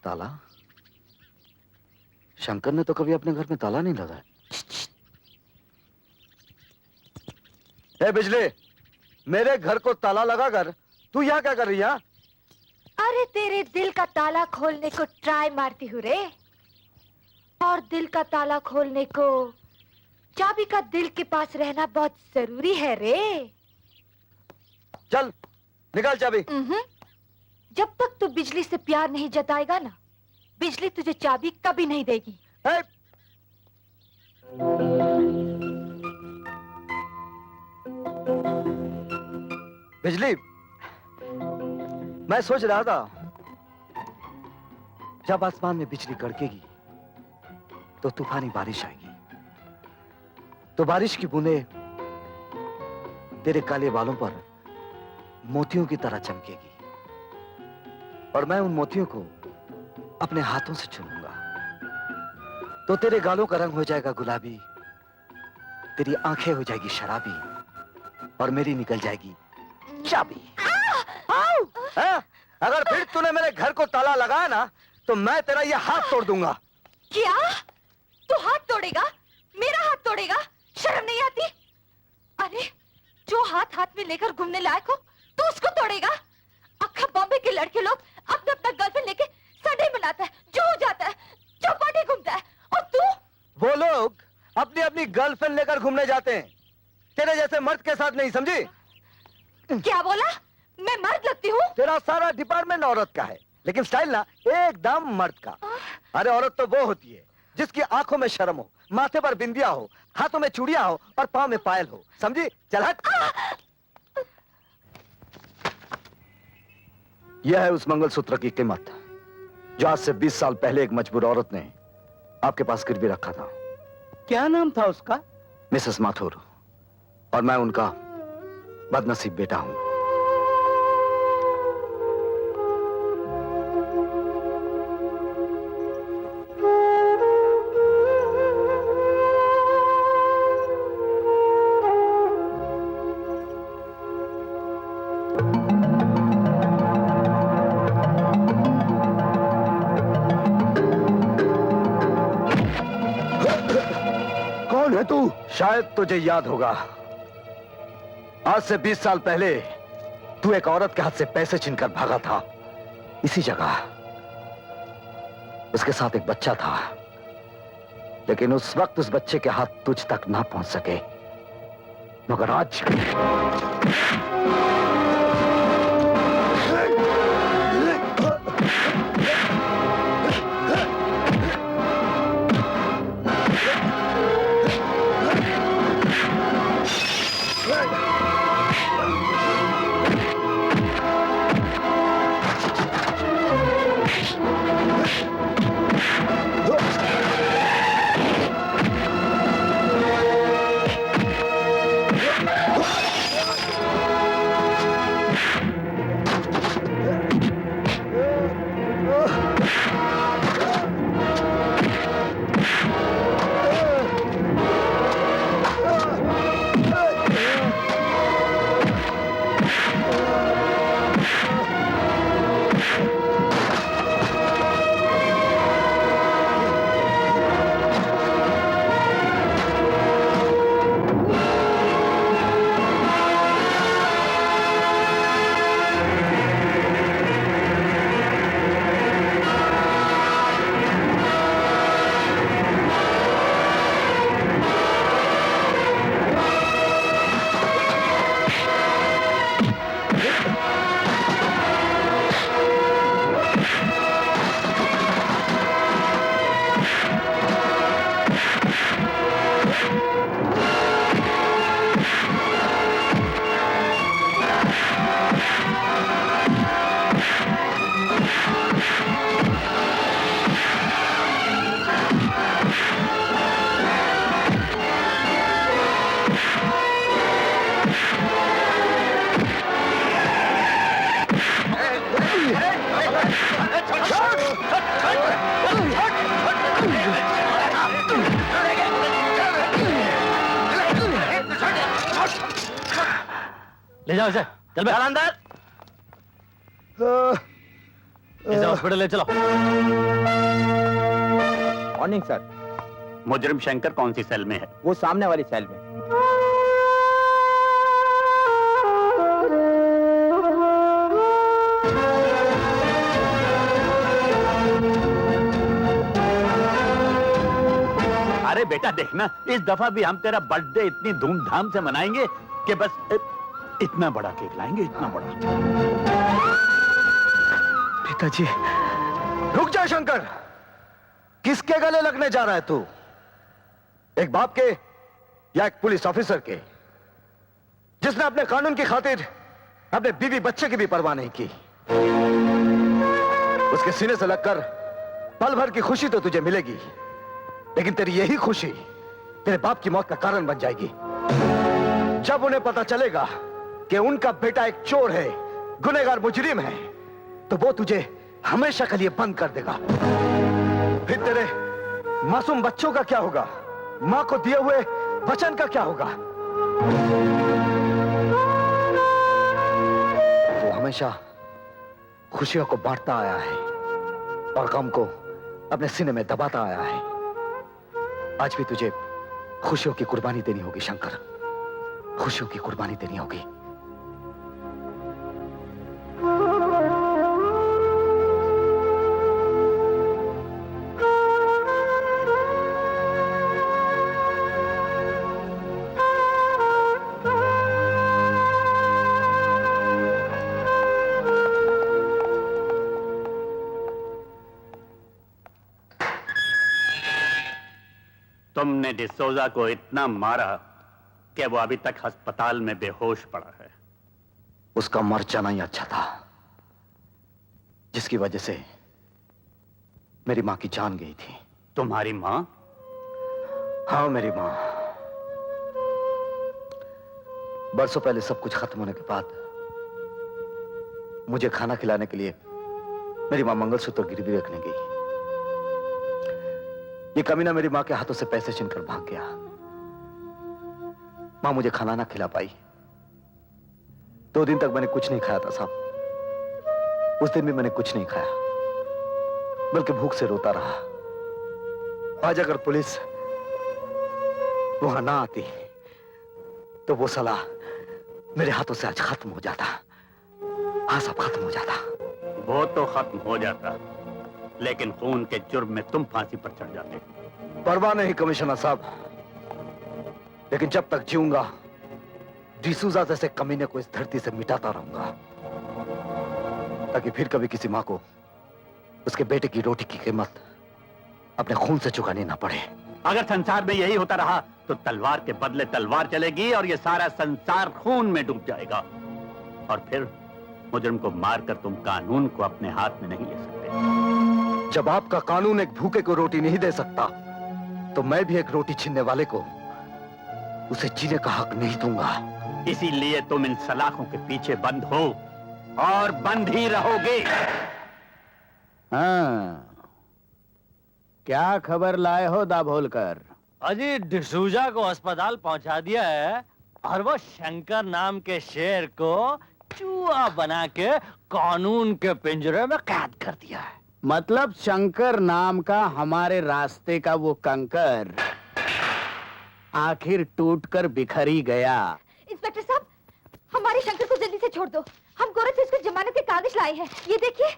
ताला? शंकर ने तो कभी अपने घर में ताला नहीं लगाया। ए बिजली, मेरे घर को ताला लगाकर तू यहाँ क्या कर रही है? अरे तेरे दिल का ताला खोलने को ट्राई मारती हूँ रे। और दिल का ताला खोलने को चाबी का दिल के पास रहना बहुत जरूरी है रे। चल निकाल चाबी। जब तक तू बिजली से प्यार नहीं जताएगा ना बिजली तुझे चाबी कभी नहीं देगी। बिजली, मैं सोच रहा था जब आसमान में बिजली कड़केगी तो तूफानी बारिश आएगी तो बारिश की बूंदें तेरे काले बालों पर मोतियों की तरह चमकेगी और मैं उन मोतियों को अपने हाथों से चुनूंगा तो तेरे गालों का रंग हो जाएगा गुलाबी, तेरी आंखें हो जाएगी शराबी और मेरी निकल जाएगी चाबी। अगर फिर तूने मेरे घर को ताला लगाया ना तो मैं तेरा ये हाथ तोड़ दूंगा। क्या? तू हाथ तोड़ेगा? मेरा हाथ तोड़ेगा? शर्म नहीं आती? अरे जो हाथ हाथ में लेकर घूमने लायक हो तू उसको तोड़ेगा? अक्खा बॉम्बे के लड़के लोग अपना अपना गर्लफ्रेंड लेके संडे मनाता है, जो हो जाता है, चौपाटी घूमता है और तू? वो लोग अपनी अपनी गर्लफ्रेंड लेकर घूमने जाते हैं, तेरे जैसे मर्द के साथ नहीं, समझी? क्या बोला? मैं मर्द लगती हूँ? तेरा सारा डिपार्टमेंट औरत का है लेकिन स्टाइल ना एकदम मर्द का। अरे औरत तो वो होती है जिसकी आंखों में शर्म हो, माथे पर बिंदिया हो, हाथों में चूड़ियां हो और पांव में पायल हो, समझी? चल हट। यह है उस मंगलसूत्र की कीमत जो आज से 20 साल पहले एक मजबूर औरत ने आपके पास गिरवी रखा था। क्या नाम था उसका? मिसेस माथुर। और मैं उनका बदनसीब बेटा हूं। कौन है तू? शायद तुझे याद होगा आज से 20 साल पहले तू एक औरत के हाथ से पैसे छीनकर भागा था। इसी जगह उसके साथ एक बच्चा था लेकिन उस वक्त उस बच्चे के हाथ तुझ तक ना पहुंच सके, मगर आज ले जाओ इसे, चल बे। अंदर। इसे हॉस्पिटल ले चलो। Morning sir. मुजरिम शंकर कौन सी सेल में है? वो सामने वाली सेल में। अरे बेटा देखना, इस दफा भी हम तेरा बर्थडे इतनी धूमधाम से मनाएंगे कि बस इतना बड़ा केक लाएंगे, इतना बड़ा। पिताजी, रुक जा शंकर। किसके गले लगने जा रहा है तू? एक बाप के या एक पुलिस ऑफिसर के, जिसने अपने कानून की खातिर अपने बीवी बच्चे की भी परवाह नहीं की। उसके सीने से लगकर पल भर की खुशी तो तुझे मिलेगी, लेकिन तेरी यही खुशी तेरे बाप की मौत का कारण बन जाएगी। जब उन्हें पता चलेगा कि उनका बेटा एक चोर है, गुनहगार मुजरिम है, तो वो तुझे हमेशा के लिए बंद कर देगा। फिर तेरे मासूम बच्चों का क्या होगा? मां को दिए हुए वचन का क्या होगा? वो हमेशा खुशियों को बांटता आया है और गम को अपने सीने में दबाता आया है। आज भी तुझे खुशियों की कुर्बानी देनी होगी शंकर, खुशियों की कुर्बानी देनी होगी। तुमने डिसोजा को इतना मारा कि वो अभी तक अस्पताल में बेहोश पड़ा है। उसका मर जाना ही अच्छा था, जिसकी वजह से मेरी मां की जान गई थी। तुम्हारी मां? हाँ, मेरी मां। बरसों पहले सब कुछ खत्म होने के बाद मुझे खाना खिलाने के लिए मेरी मां मंगलसूत्र गिरवी रखने गई। ये कमीना मेरी मां के हाथों से पैसे छीनकर भाग गया। मां मुझे खाना ना खिला पाई। 2 दिन तक मैंने कुछ नहीं खाया था साहब। उस दिन भी मैंने कुछ नहीं खाया, बल्कि भूख से रोता रहा। आज अगर पुलिस वहां ना आती तो वो साला मेरे हाथों से आज खत्म हो जाता। हाँ, सब खत्म हो जाता। वो तो खत्म हो जाता, लेकिन खून के जुर्म में तुम फांसी पर चढ़ जाते। परवाह नहीं कमिश्नर साहब, लेकिन जब तक जीऊंगा डिसूजा जैसे कमीने को इस धरती से मिटाता रहूंगा, ताकि फिर कभी किसी मां को उसके बेटे की रोटी की कीमत अपने खून से चुकानी ना पड़े। अगर संसार में यही होता रहा तो तलवार के बदले तलवार चलेगी और ये सारा संसार खून में डूब जाएगा। और फिर मुजरिम को मारकर तुम कानून को अपने हाथ में नहीं ले सकते। जब आपका कानून एक भूखे को रोटी नहीं दे सकता, तो मैं भी एक रोटी छीनने वाले को उसे जीने का हक नहीं दूंगा। इसीलिए तुम इन सलाखों के पीछे बंद हो और बंद ही रहोगे। हाँ, क्या खबर लाए हो दाभोलकर? अजी डिसूजा को अस्पताल पहुंचा दिया है और वो शंकर नाम के शेर को चूहा बना के कानून के पिंजरे में कैद कर दिया है। मतलब शंकर नाम का हमारे रास्ते का वो कंकर आखिर टूटकर बिखर ही गया। इंस्पेक्टर साहब, हमारे शंकर को जल्दी से छोड़ दो। हम गोरख से उसके जमानत के कागज लाए हैं, ये देखिए।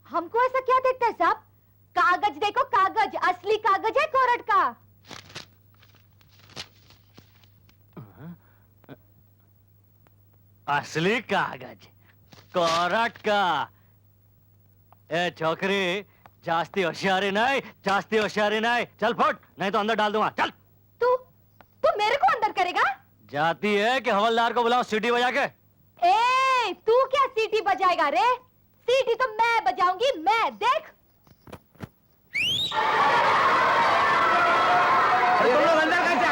हमको ऐसा क्या देखता है साहब? कागज देखो, कागज, असली कागज है कोर्ट का। असली कागज कोर्ट का। ए छोकरी, जास्ती होशियारी नहीं, जास्ती होशियारी नहीं। चल फुट, नहीं तो अंदर डाल दूंगा। चल। तू मेरे को अंदर करेगा? जाती है कि हवलदार को बुलाओ सीटी बजा के। ए, तू क्या सीटी बजाएगा रे? सीटी तो मैं बजाऊंगी, मैं। देख। तुम लोग अंदर कैसे?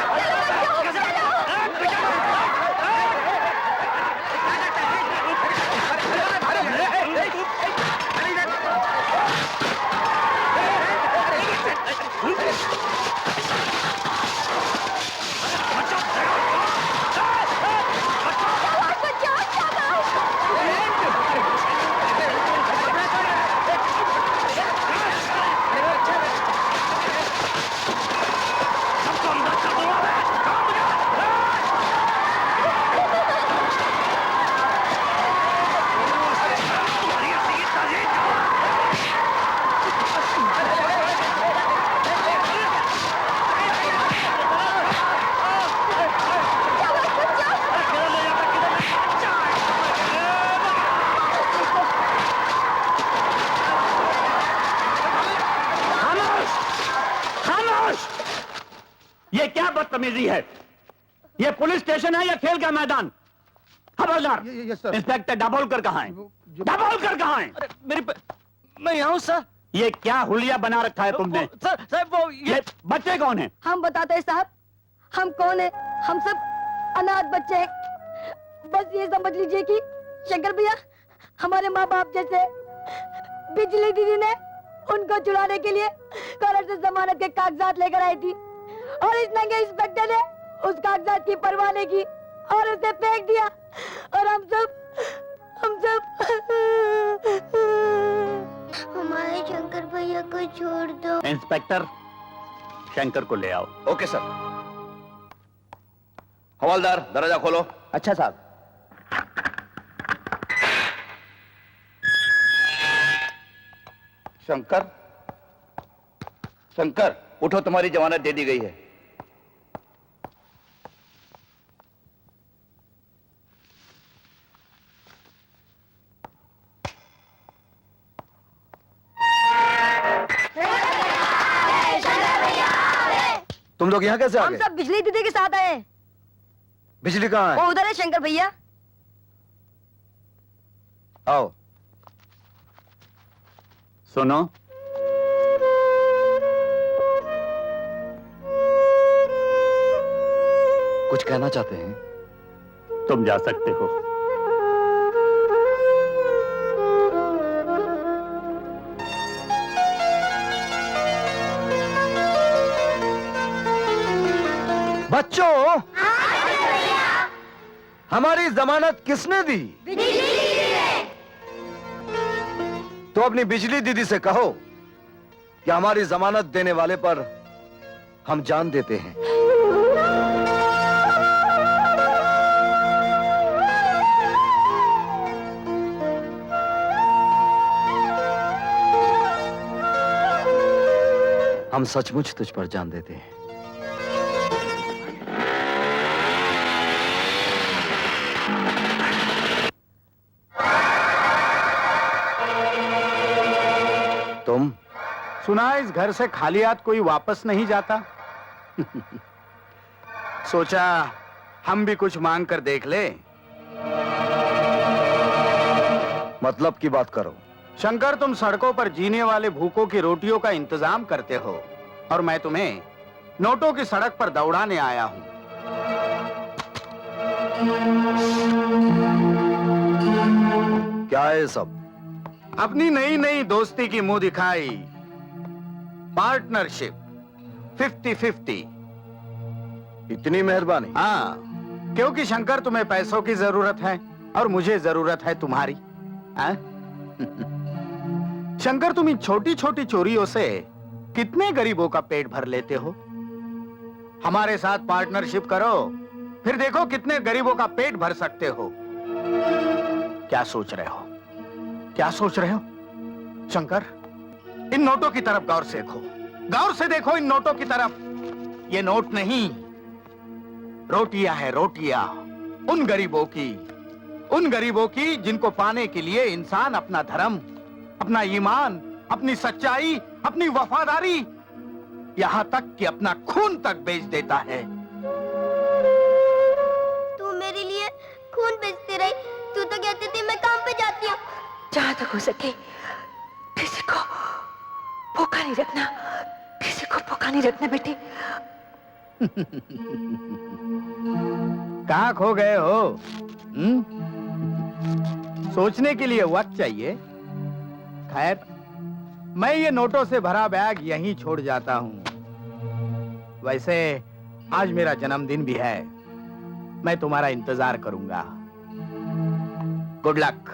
ये क्या बदतमीजी है? ये पुलिस स्टेशन है या खेल का मैदान? खबरदार! इंस्पेक्टर दाभोलकर कहाँ है? दाभोलकर कहाँ है? मैं यहाँ हूँ सर। ये क्या हुलिया बना रखा है तुमने? सर वो ये बच्चे कौन हैं? हम बताते हैं साहब, हम कौन है? हम सब अनाथ बच्चे हैं। बस ये समझ लीजिए कि शंकर भैया हमारे माँ बाप जैसे। बिजली दीदी ने उनको छुड़ाने के लिए कोर्ट से जमानत के कागजात लेकर आई थी और इस नंगे इंस्पेक्टर ने उस कागजात की परवाह नहीं की और उसे फेंक दिया और हम सब हमारे शंकर भैया को छोड़ दो। इंस्पेक्टर, शंकर को ले आओ। Okay sir. हवलदार, दरवाजा खोलो। अच्छा साहब। शंकर, शंकर उठो, तुम्हारी जमानत दे दी गई है। तुम लोग यहाँ कैसे आ हम गए? सब बिजली दीदी के साथ आए हैं। बिजली कहाँ है? वो उधर है शंकर भैया। आओ। सुनो, कुछ कहना चाहते हैं? तुम जा सकते हो। बच्चों, हमारी जमानत किसने दी? तो अपनी बिजली दीदी से कहो कि हमारी जमानत देने वाले पर हम जान देते हैं। हम सचमुच तुझ पर जान देते हैं। तुम? सुना इस घर से खाली हाथ कोई वापस नहीं जाता। सोचा हम भी कुछ मांग कर देख ले। मतलब की बात करो। शंकर, तुम सड़कों पर जीने वाले भूखों की रोटियों का इंतजाम करते हो और मैं तुम्हें नोटों की सड़क पर दौड़ाने आया हूं। क्या है सब? अपनी नई नई दोस्ती की मुंह दिखाई, पार्टनरशिप 50-50। इतनी मेहरबानी? हाँ, क्योंकि शंकर तुम्हें पैसों की जरूरत है और मुझे जरूरत है तुम्हारी। शंकर, तुम इन छोटी छोटी चोरियों से कितने गरीबों का पेट भर लेते हो। हमारे साथ पार्टनरशिप करो, फिर देखो कितने गरीबों का पेट भर सकते हो। क्या सोच रहे हो? क्या सोच रहे हो? शंकर, इन नोटों की तरफ गौर से देखो, गौर से देखो इन नोटों की तरफ। ये नोट नहीं, रोटियां है, रोटियां। उन गरीबों की जिनको पाने के लिए इंसान अपना धर्म, अपना ईमान, अपनी सच्चाई, अपनी वफादारी, यहां तक कि अपना खून तक बेच देता है। तू मेरे लिए खून बेचती रही। तू तो कहती थी मैं काम पे जाती हूँ। जहां तक हो सके किसी को भूखा नहीं रखना, किसी को भूखा नहीं रखना बेटी। कहाँ खो गए हो? सोचने के लिए वक्त चाहिए। खैर, मैं ये नोटों से भरा बैग यहीं छोड़ जाता हूँ। वैसे आज मेरा जन्मदिन भी है, मैं तुम्हारा इंतजार करूंगा। Good luck.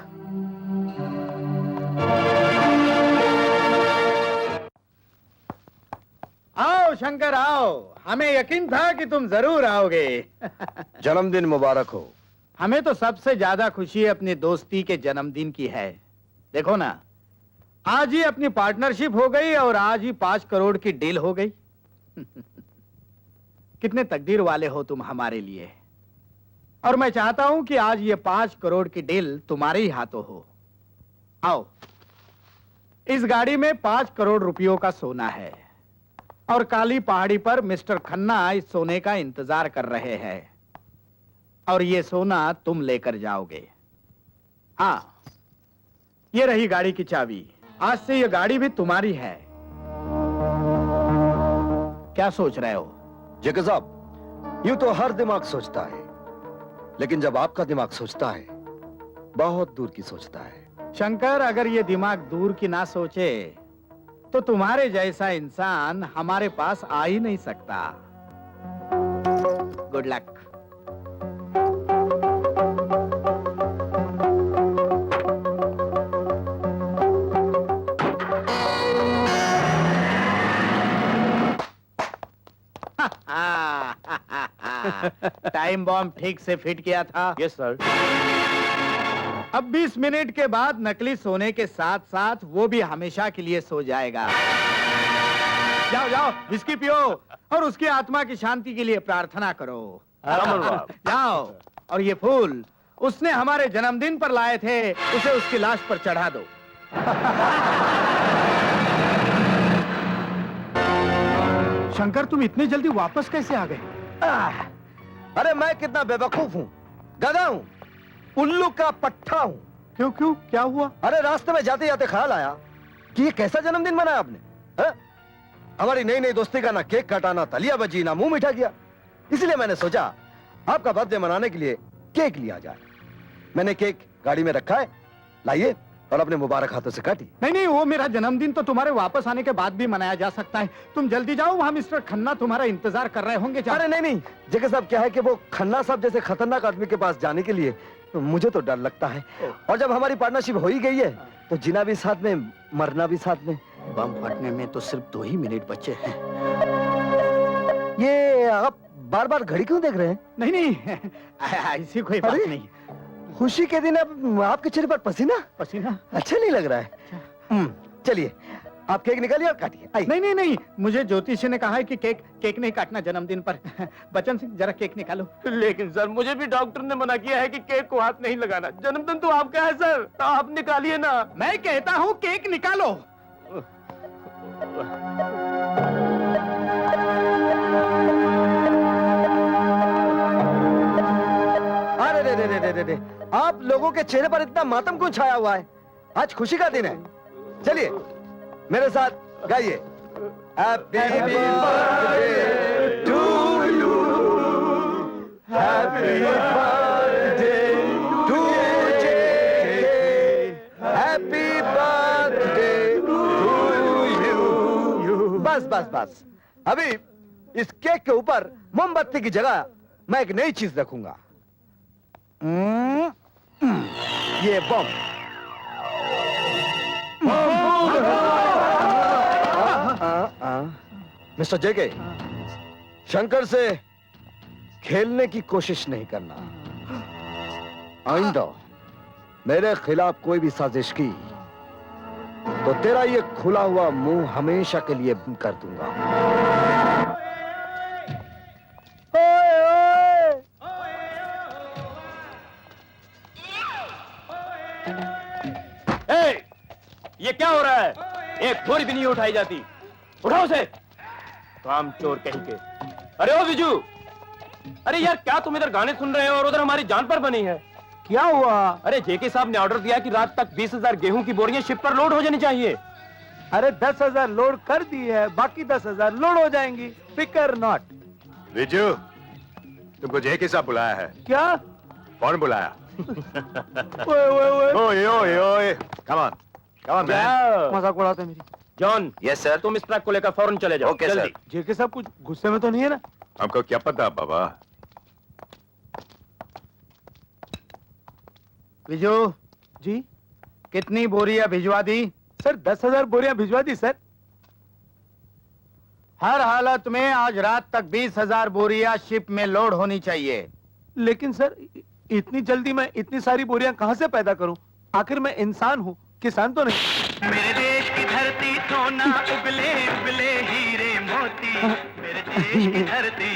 आओ शंकर, आओ। हमें यकीन था कि तुम जरूर आओगे। जन्मदिन मुबारक हो। हमें तो सबसे ज्यादा खुशी अपनी दोस्ती के जन्मदिन की है। देखो ना, आज ही अपनी पार्टनरशिप हो गई और आज ही 5 करोड़ की डील हो गई। कितने तकदीर वाले हो तुम हमारे लिए। और मैं चाहता हूं कि आज ये 5 करोड़ की डील तुम्हारे ही हाथों हो। आओ, इस गाड़ी में 5 करोड़ रुपयों का सोना है और काली पहाड़ी पर मिस्टर खन्ना इस सोने का इंतजार कर रहे हैं और ये सोना तुम लेकर जाओगे। हाँ, ये रही गाड़ी की चाबी। आज से ये गाड़ी भी तुम्हारी है। क्या सोच रहे हो? जेके साहब, यूं तो हर दिमाग सोचता है, लेकिन जब आपका दिमाग सोचता है, बहुत दूर की सोचता है। शंकर, अगर ये दिमाग दूर की ना सोचे तो तुम्हारे जैसा इंसान हमारे पास आ ही नहीं सकता। Good luck. टाइम बॉम्ब ठीक से फिट किया था? Yes sir. अब 20 मिनट के बाद नकली सोने के साथ साथ वो भी हमेशा के लिए सो जाएगा। जाओ जाओ, विस्की पियो और उसकी आत्मा की शांति के लिए प्रार्थना करो। जाओ, और ये फूल उसने हमारे जन्मदिन पर लाए थे, उसे उसकी लाश पर चढ़ा दो। शंकर, तुम इतनी जल्दी वापस कैसे आ गए? अरे मैं कितना बेवकूफ हूँ, गधा हूँ, उल्लू का पट्टा हूँ। क्यों क्यों, क्या हुआ? अरे रास्ते में जाते जाते ख्याल आया कि ये कैसा जन्मदिन मनाया आपने। हमारी नई नई दोस्ती का ना केक काटा, ना तलिया बजी, ना मुंह मीठा किया। इसलिए मैंने सोचा आपका बर्थडे मनाने के लिए केक लिया जाए। मैंने केक गाड़ी में रखा है, लाइए और अपने मुबारक हाथों से काटिए। नहीं नहीं, वो मेरा जन्मदिन तो तुम्हारे वापस आने के बाद भी मनाया जा सकता है। तुम जल्दी जाओ, वहाँ मिस्टर खन्ना तुम्हारा इंतजार कर रहे होंगे। अरे नहीं नहीं जेके साहब, क्या है कि वो खन्ना साहब जैसे खतरनाक आदमी के पास जाने के लिए मुझे तो डर लगता है। और जब हमारी पार्टनरशिप हो ही गई है तो जीना भी साथ में, मरना भी साथ में। बम फटने में तो सिर्फ 2 ही मिनट बचे हैं। ये आप बार बार घड़ी क्यों देख रहे हैं? नहीं नहीं, ऐसी कोई बात नहीं। खुशी के दिन अब आपके चेहरे पर पसीना पसीना अच्छा नहीं लग रहा है। चलिए आप केक निकालिए और काटिए। नहीं नहीं नहीं, मुझे ज्योतिषी ने कहा है कि केक नहीं काटना जन्मदिन पर। बच्चन सिंह, जरा केक निकालो। लेकिन सर, मुझे भी डॉक्टर ने मना किया है कि केक को हाथ नहीं लगाना। जन्मदिन तो आपका है सर, तो आप निकालिए ना। मैं कहता हूँ केक निकालो। अरे रे रे रे, आप लोगों के चेहरे पर इतना मातम क्यों छाया हुआ है? आज खुशी का दिन है। चलिए मेरे साथ गाइए। Happy birthday to you, happy birthday to JK, happy birthday to you. बस बस बस, अभी इस केक के ऊपर मोमबत्ती की जगह मैं एक नई चीज रखूंगा। ये बम। मिस्टर जेके, शंकर से खेलने की कोशिश नहीं करना। आइंदा मेरे खिलाफ कोई भी साजिश की तो तेरा ये खुला हुआ मुंह हमेशा के लिए बंद कर दूंगा। ये क्या हो रहा है? एक बोरी भी नहीं उठाई जाती। उठाओ उसे। काम चोर कहीं के। अरे ओ विजू, अरे यार क्या तुम इधर गाने सुन रहे हो और उधर हमारी जान पर बनी है? क्या हुआ? अरे जेके साहब ने ऑर्डर दिया कि रात तक 20,000 गेहूं की बोरियां शिप पर लोड हो जानी चाहिए। अरे 10,000 लोड कर दी है, बाकी 10,000 लोड हो जाएंगी। फिकर नॉट। विजू, तुमको जेके साहब बुलाया है। क्या? कौन बुलाया? ओए ओए ओए, कम ऑन मजाक उड़ाते मेरी। जॉन। Yes sir. तुम इस ट्रक को लेकर फौरन चले जाओ। Okay sir. जेके साहब कुछ गुस्से में तो नहीं है ना? हमको क्या पता बाबा। विजू जी, कितनी बोरियां भिजवा दी? सर 10,000 बोरियां भिजवा दी सर। हर हालत में आज रात तक 20,000 बोरियां शिप में लोड होनी चाहिए। लेकिन सर इतनी जल्दी मैं इतनी सारी बोरियां कहां से पैदा करूं? आखिर मैं इंसान हूं, किसान तो नहीं। मेरे देश की धरती सोना उगले उगले हीरे मोती, मेरे देश की धरती,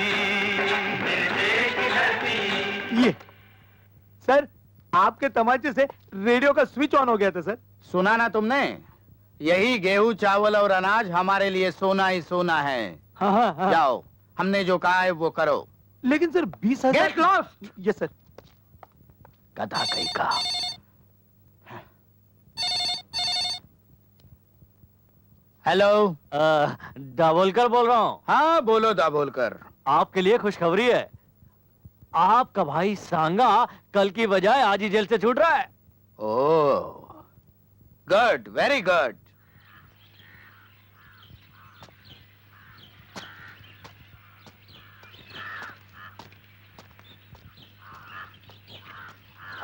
मेरे देश की धरती। ये सर आपके तमाचे से रेडियो का स्विच ऑन हो गया था सर। सुना ना तुमने? यही गेहूं चावल और अनाज हमारे लिए सोना ही सोना है। हाँ। जाओ, हमने जो कहा है वो करो। लेकिन sir 20,000। Get lost. Yes sir. गधा कहीं का। हेलो, दाभोलकर बोल रहा हूँ। हाँ बोलो दाभोलकर। आपके लिए खुशखबरी है। आपका भाई सांगा कल की बजाय आज ही जेल से छूट रहा है। ओह, गुड, वेरी गुड।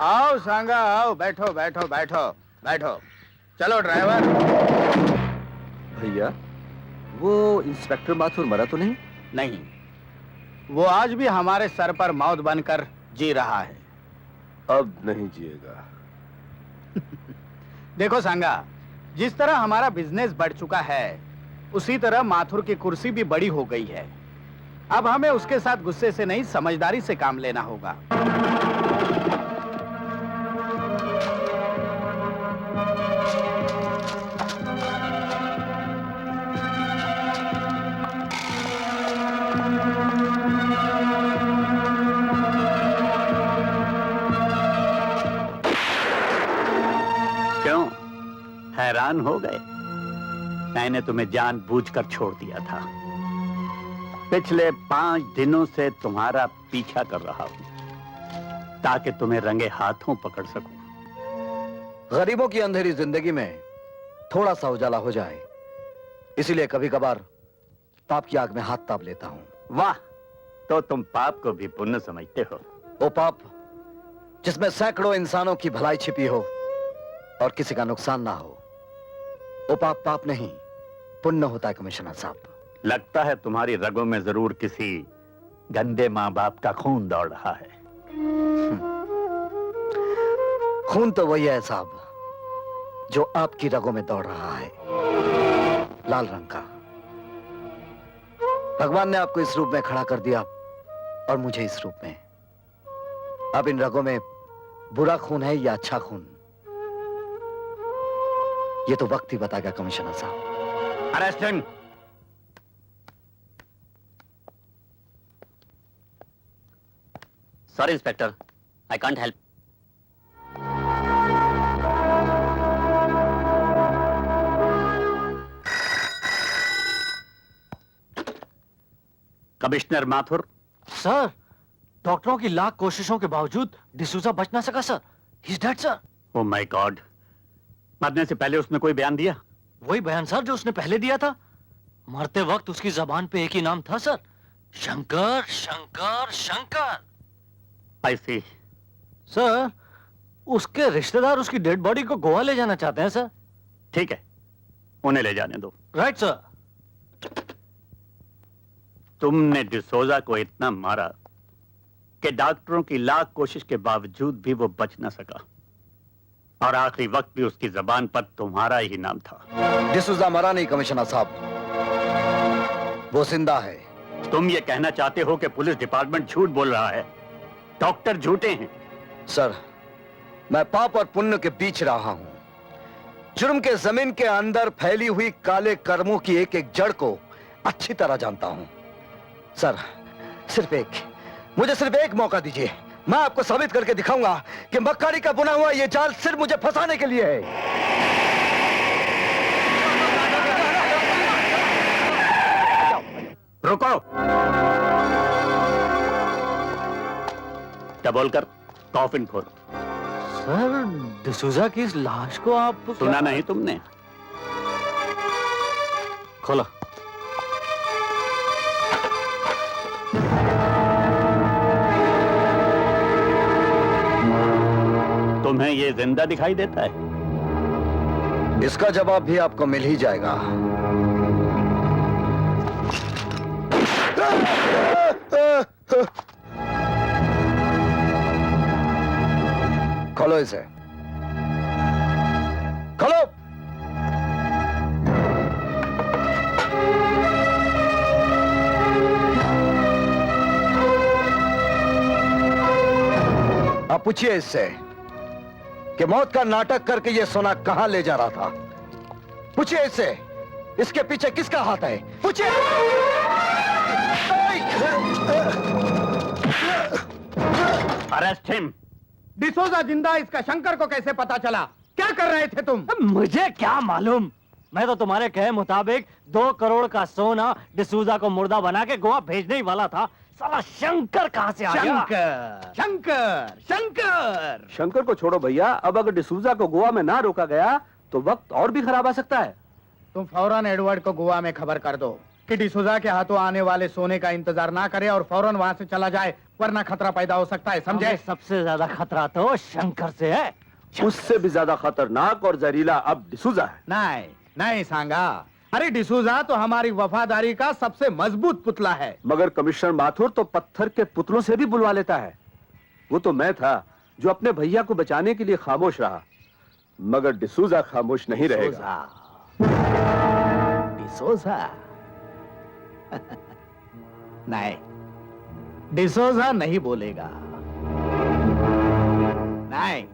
आओ सांगा, आओ, बैठो बैठो बैठो बैठो। चलो ड्राइवर। भैया, वो इंस्पेक्टर माथुर मरा तो नहीं? नहीं, वो आज भी हमारे सर पर मौत बनकर जी रहा है। अब नहीं जिएगा। देखो सांगा, जिस तरह हमारा बिजनेस बढ़ चुका है उसी तरह माथुर की कुर्सी भी बड़ी हो गई है। अब हमें उसके साथ गुस्से से नहीं, समझदारी से काम लेना होगा। क्यों हैरान हो गए? मैंने तुम्हें जानबूझकर छोड़ दिया था। पिछले 5 दिनों से तुम्हारा पीछा कर रहा हूं ताकि तुम्हें रंगे हाथों पकड़ सकूं। गरीबों की अंधेरी जिंदगी में थोड़ा सा उजाला हो जाए, इसीलिए कभी कभार पाप की आग में हाथ ताप लेता हूं। वाह, तो तुम पाप को भी पुण्य समझते हो। वो पाप जिसमें सैकड़ों इंसानों की भलाई छिपी हो और किसी का नुकसान ना हो, वो पाप पाप नहीं, पुण्य होता है कमिश्नर साहब। लगता है तुम्हारी रगों में जरूर किसी गंदे माँ बाप का खून दौड़ रहा है। खून तो वही है साहब जो आपकी रगों में दौड़ रहा है, लाल रंग का। भगवान ने आपको इस रूप में खड़ा कर दिया और मुझे इस रूप में। अब इन रगों में बुरा खून है या अच्छा खून, ये तो वक्त ही बताएगा कमिश्नर साहब। Arrest him. Sorry inspector, I can't help. Commissioner Mathur. Sir, डॉक्टरों की लाख कोशिशों के बावजूद डिसूजा बच ना सका sir. He is dead sir. Oh my God, मरने से पहले उसने कोई बयान दिया? वही बयान सर जो उसने पहले दिया था। मरते वक्त उसकी जबान पे एक ही नाम था सर, शंकर शंकर शंकर। आई सी। सर, उसके रिश्तेदार उसकी डेड बॉडी को गोवा ले जाना चाहते हैं सर। ठीक है, उन्हें ले जाने दो। Right sir. तुमने डिसोजा को इतना मारा कि डॉक्टरों की लाख कोशिश के बावजूद भी वो बच ना सका, और आखिरी वक्त भी उसकी जबान पर तुम्हारा ही नाम था। डिसूजा मरा नहीं कमिश्नर साहब, वो जिंदा है। तुम ये कहना चाहते हो कि पुलिस डिपार्टमेंट झूठ बोल रहा है, डॉक्टर झूठे हैं? सर, मैं पाप और पुण्य के बीच रहा हूं। जुर्म के जमीन के अंदर फैली हुई काले कर्मों की एक एक जड़ को अच्छी तरह जानता हूं। सर, मुझे सिर्फ एक मौका दीजिए, मैं आपको साबित करके दिखाऊंगा कि मक्कारी का बुना हुआ यह जाल सिर्फ मुझे फंसाने के लिए है। रुको। दाभोलकर, कॉफिन खोलो। सर, डिसूजा की इस लाश को आप सुना नहीं तुमने? खोलो। तुम्हें ये जिंदा दिखाई देता है? इसका जवाब भी आपको मिल ही जाएगा। खोलो इसे, खोलो। आप पूछिए इससे कि मौत का नाटक करके ये सोना कहां ले जा रहा था। पूछिए इससे, इसके पीछे किसका हाथ है? पूछिए। Arrest him. डिसोजा जिंदा, इसका शंकर को कैसे पता चला? क्या कर रहे थे तुम? मुझे क्या मालूम, मैं तो तुम्हारे कहे मुताबिक 2 करोड़ का सोना डिसूजा को मुर्दा बना के गोवा भेजने ही वाला था। साला शंकर कहाँ से आ गया? शंकर शंकर शंकर शंकर को छोड़ो भैया, अब अगर डिसूजा को गोवा में ना रोका गया तो वक्त और भी खराब आ सकता है। तुम फौरन एडवर्ड को गोवा में खबर कर दो कि डिसूजा के हाथों आने वाले सोने का इंतजार ना करे और फौरन वहां से चला जाए, वरना खतरा पैदा हो सकता है, समझे? सबसे ज्यादा खतरा तो शंकर से है। उससे भी ज्यादा खतरनाक और जहरीला अब डिसूजा है। नहीं नहीं सांगा, अरे डिसूजा तो हमारी वफादारी का सबसे मजबूत पुतला है। मगर कमिश्नर माथुर तो पत्थर के पुतलों से भी बुलवा लेता है। वो तो मैं था जो अपने भैया को बचाने के लिए खामोश रहा, मगर डिसूजा खामोश नहीं रहेगा। डिसूजा नहीं, डिसूजा नहीं बोलेगा। नहीं,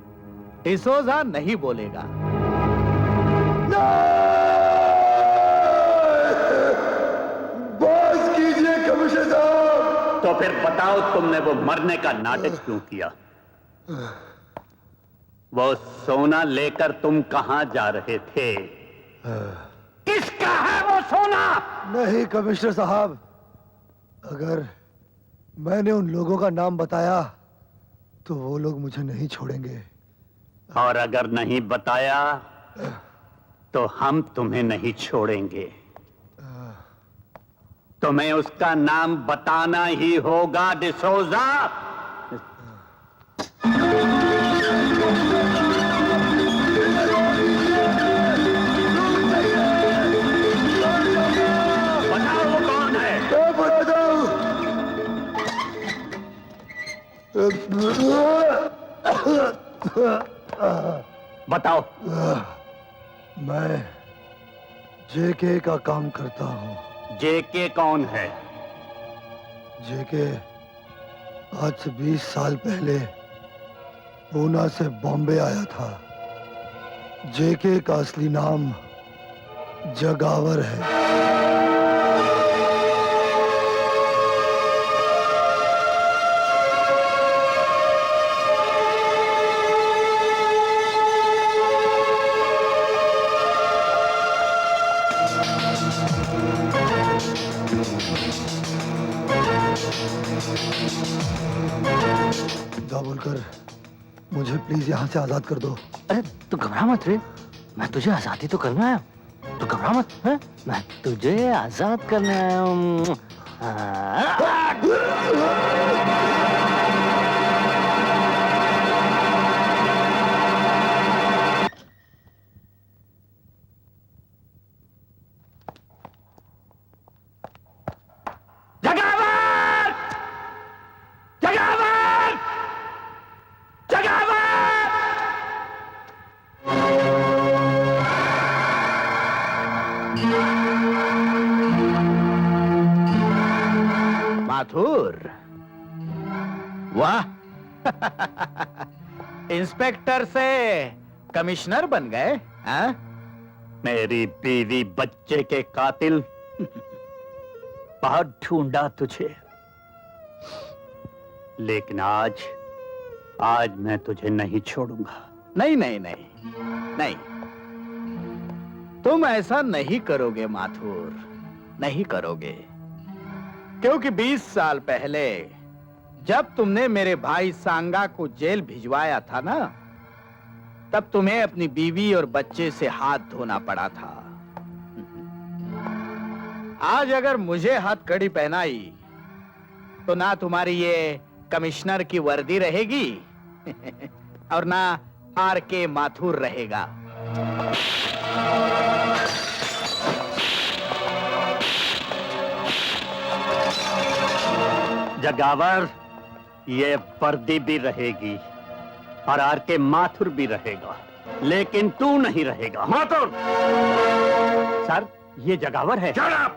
डिसूजा नहीं बोलेगा। बस कीजिए कमिश्नर साहब। तो फिर बताओ, तुमने वो मरने का नाटक क्यों किया? वो सोना लेकर तुम कहां जा रहे थे? किसका है वो सोना? नहीं कमिश्नर साहब, अगर मैंने उन लोगों का नाम बताया तो वो लोग मुझे नहीं छोड़ेंगे। और अगर नहीं बताया तो हम तुम्हें नहीं छोड़ेंगे। तुम्हें उसका नाम बताना ही होगा डिसोजा। बताओ वो कौन है? बताओ। मैं जेके का काम करता हूँ। जेके कौन है? जेके आज से 20 साल पहले पूना से बॉम्बे आया था। जेके का असली नाम जगावर है। बोलकर मुझे प्लीज यहाँ से आजाद कर दो। अरे तू घबरा मत रे, मैं तुझे आजादी तो करने आया हूँ। तू घबरा मत, है? मैं तुझे आजाद करने आया हूँ। माथुर, वाह इंस्पेक्टर से कमिश्नर बन गए, हाँ? मेरी बीवी बच्चे के कातिल, बहुत ढूंढा तुझे, लेकिन आज मैं तुझे नहीं छोड़ूंगा। नहीं नहीं नहीं नहीं, तुम ऐसा नहीं करोगे माथुर, नहीं करोगे, क्योंकि 20 साल पहले जब तुमने मेरे भाई सांगा को जेल भिजवाया था ना, तब तुम्हें अपनी बीवी और बच्चे से हाथ धोना पड़ा था। आज अगर मुझे हथकड़ी पहनाई तो ना तुम्हारी ये कमिश्नर की वर्दी रहेगी और ना आर.के. माथुर रहेगा। जगावर, ये वर्दी भी रहेगी और आर.के. माथुर भी रहेगा, लेकिन तू नहीं रहेगा। माथुर! सर, ये जगावर है। Shut up!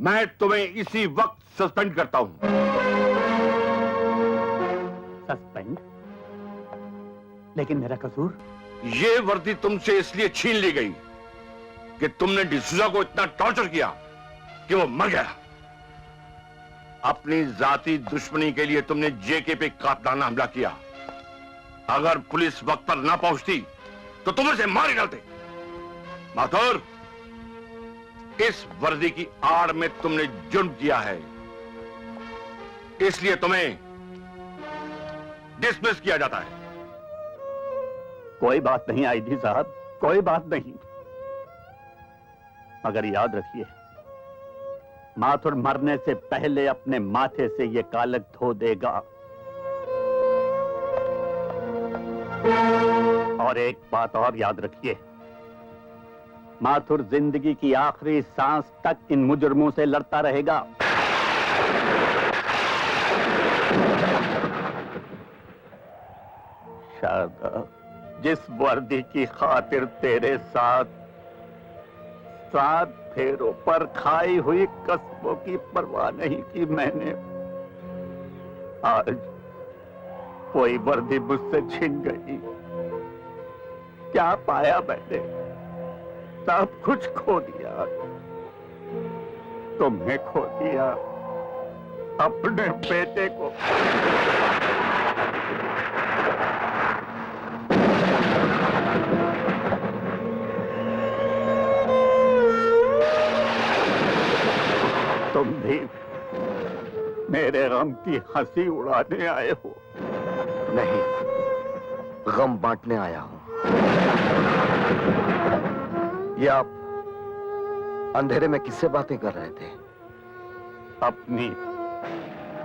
मैं तुम्हें इसी वक्त सस्पेंड करता हूं। सस्पेंड? लेकिन मेरा कसूर? ये वर्दी तुमसे इसलिए छीन ली गई कि तुमने डिसूजा को इतना टॉर्चर किया कि वो मर गया। अपनी जाती दुश्मनी के लिए तुमने जेके पे कातलाना हमला किया। अगर पुलिस वक्त पर ना पहुंचती तो तुम इसे मार ही डालते। माथुर, इस वर्दी की आड़ में तुमने जुर्म किया है, इसलिए तुम्हें डिसमिस किया जाता है। कोई बात नहीं आईजी साहब, कोई बात नहीं, मगर याद रखिए माथुर मरने से पहले अपने माथे से ये कालक धो देगा। और एक बात और याद रखिए, माथुर जिंदगी की आखिरी सांस तक इन मुजरमों से लड़ता रहेगा। शारदा, जिस वर्दी की खातिर तेरे साथ 7 फेरों पर खाई हुई कस्मों की परवाह नहीं की मैंने, आज कोई वर्दी मुझसे छिन गई। क्या पाया मैंने? सब कुछ खो दिया। तुमने खो दिया अपने बेटे को। तुम भी मेरे गम की हंसी उड़ाने आए हो? नहीं, गम बांटने आया हूं। ये आप अंधेरे में किससे बातें कर रहे थे? अपनी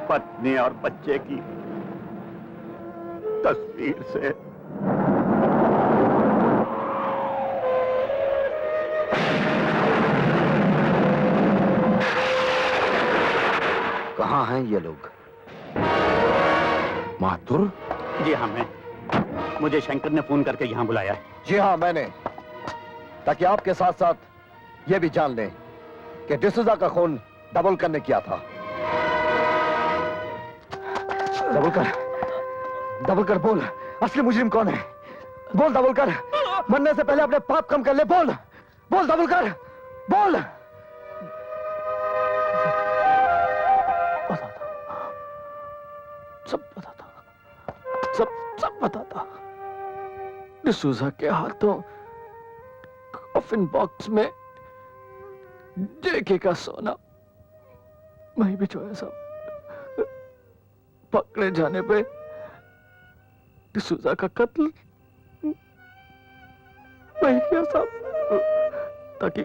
पत्नी और बच्चे की तस्वीर से। कहाँ हैं ये लोग? माथुर? जी हाँ, मुझे शंकर ने फोन करके यहाँ बुलाया है। जी हाँ, मैंने, ताकि आपके साथ साथ ये भी जान लें कि डिसूजा का खून दबोलकर ने किया था। दबोलकर बोल, असली मुजरिम कौन है? बोल दबोलकर, मरने से पहले अपने पाप कम कर ले। बोल बोल दबोलकर, बोल। सब बताता। डिसूजा के हाथों कॉफिन बॉक्स में जेके का सोना मैं ही भिजवाया साहब। पकड़े जाने पे डिसूजा का कत्ल मैं ही किया साहब, ताकि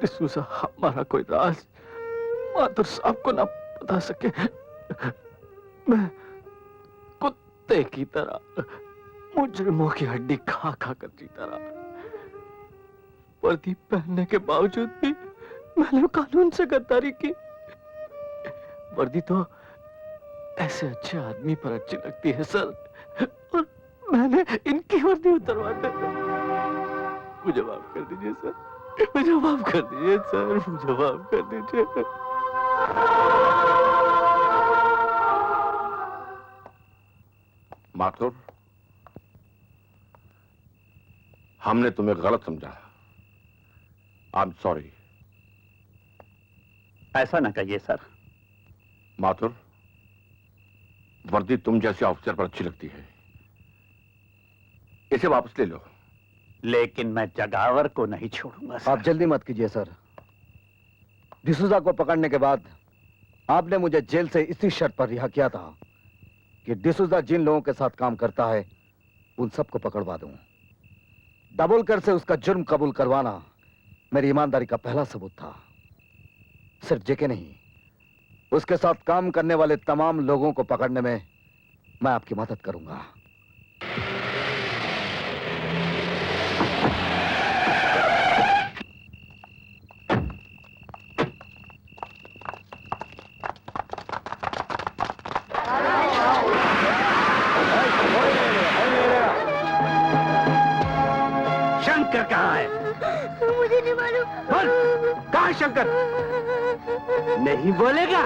डिसूजा हमारा कोई राज माथुर साहब को ना बता सके। मैं कुत्ते की तरह मुजरिमों की हड्डी खा खा कर जीता रहा। वर्दी पहनने के बावजूद भी मैंने कानून से गद्दारी की। वर्दी तो ऐसे अच्छे आदमी पर अच्छी लगती है सर, और मैंने इनकी वर्दी उतरवा दी। मुझे माफ कर दीजिए सर, मुझे माफ कर दीजिए सर, मुझे माफ कर दीजिए। माथुर, हमने तुम्हें गलत समझा। I am sorry. ऐसा ना कहिए सर। माथुर, वर्दी तुम जैसे ऑफिसर पर अच्छी लगती है, इसे वापस ले लो। लेकिन मैं जगावर को नहीं छोड़ूंगा सर। आप जल्दी मत कीजिए सर। डिसूजा को पकड़ने के बाद आपने मुझे जेल से इसी शर्त पर रिहा किया था कि डिसूजा जिन लोगों के साथ काम करता है उन सबको पकड़वा दूं। दबोलकर से उसका जुर्म कबूल करवाना मेरी ईमानदारी का पहला सबूत था। सिर्फ जेके नहीं, उसके साथ काम करने वाले तमाम लोगों को पकड़ने में मैं आपकी मदद करूंगा। शंकर कहाँ है? मुझे नहीं मालूम। बोल, कहाँ है शंकर? नहीं बोलेगा?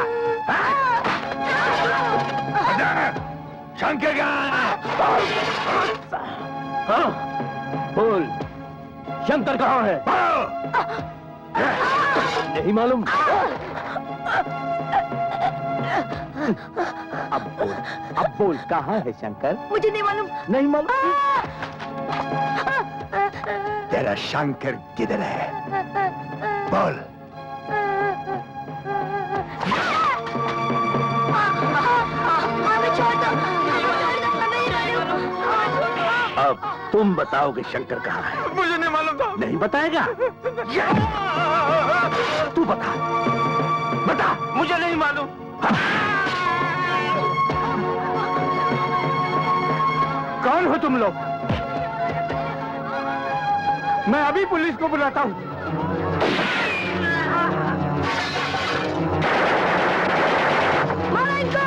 शंकर कहाँ है? हाँ, बोल, शंकर कहाँ है? नहीं मालूम? अब बोल कहाँ है शंकर? मुझे नहीं मालूम। नहीं मालूम? तेरा शंकर किधर है? बोल। अब तुम बताओगे शंकर कहाँ है? मुझे नहीं मालूम था। नहीं बताएगा? तू बता, बता। मुझे नहीं मालूम। कौन हो तुम लोग? मैं अभी पुलिस को बुलाता हूँ। मारो इनको।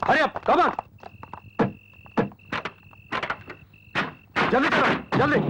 अरे अब कम ऑन, जल्दी करो, जल्दी।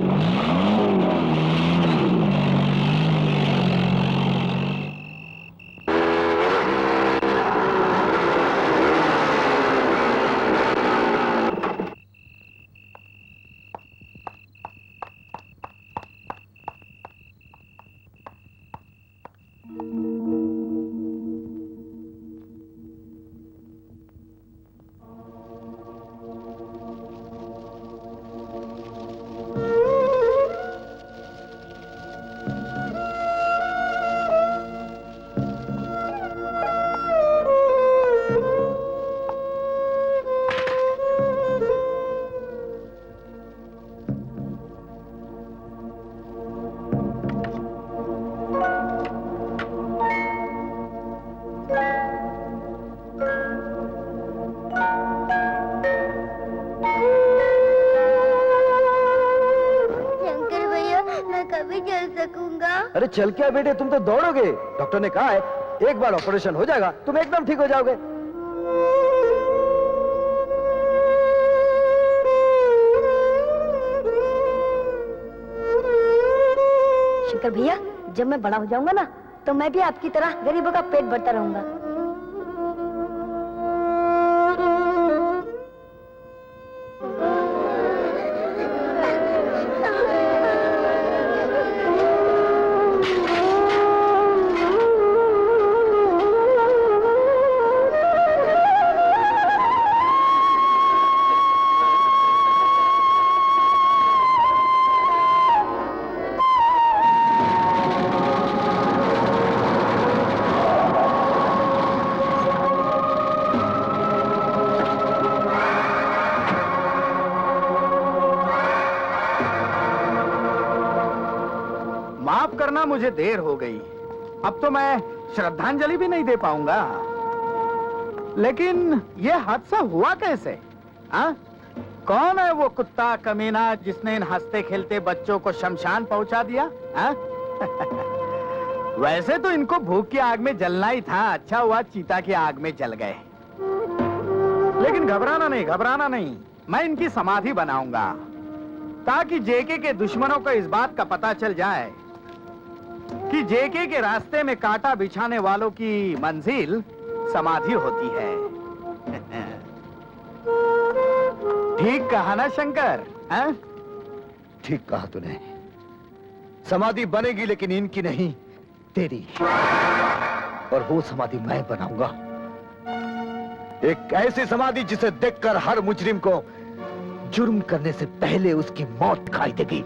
शंकर भैया मैं कभी चल सकूंगा? अरे चल क्या बेटे, तुम तो दौड़ोगे। डॉक्टर ने कहा है एक बार ऑपरेशन हो जाएगा तुम एकदम ठीक हो जाओगे। शंकर भैया जब मैं बड़ा हो जाऊंगा ना तो मैं भी आपकी तरह गरीबों का पेट भरता रहूंगा। माफ करना, मुझे देर हो गई। अब तो मैं श्रद्धांजलि भी नहीं दे पाऊंगा। लेकिन ये हादसा हुआ कैसे? कौन है वो कुत्ता कमीना जिसने इन हंसते खेलते बच्चों को शमशान पहुंचा दिया? वैसे तो इनको भूख की आग में जलना ही था, अच्छा हुआ चीता की आग में जल गए। लेकिन घबराना नहीं, घबराना नहीं, मैं इनकी समाधि बनाऊंगा ताकि जेके के दुश्मनों को इस बात का पता चल जाए कि जेके के रास्ते में कांटा बिछाने वालों की मंजिल समाधि होती है। ठीक कहा ना शंकर? ठीक कहा तूने। समाधि बनेगी लेकिन इनकी नहीं, तेरी। और वो समाधि मैं बनाऊंगा, एक ऐसी समाधि जिसे देखकर हर मुजरिम को जुर्म करने से पहले उसकी मौत दिखाई देगी।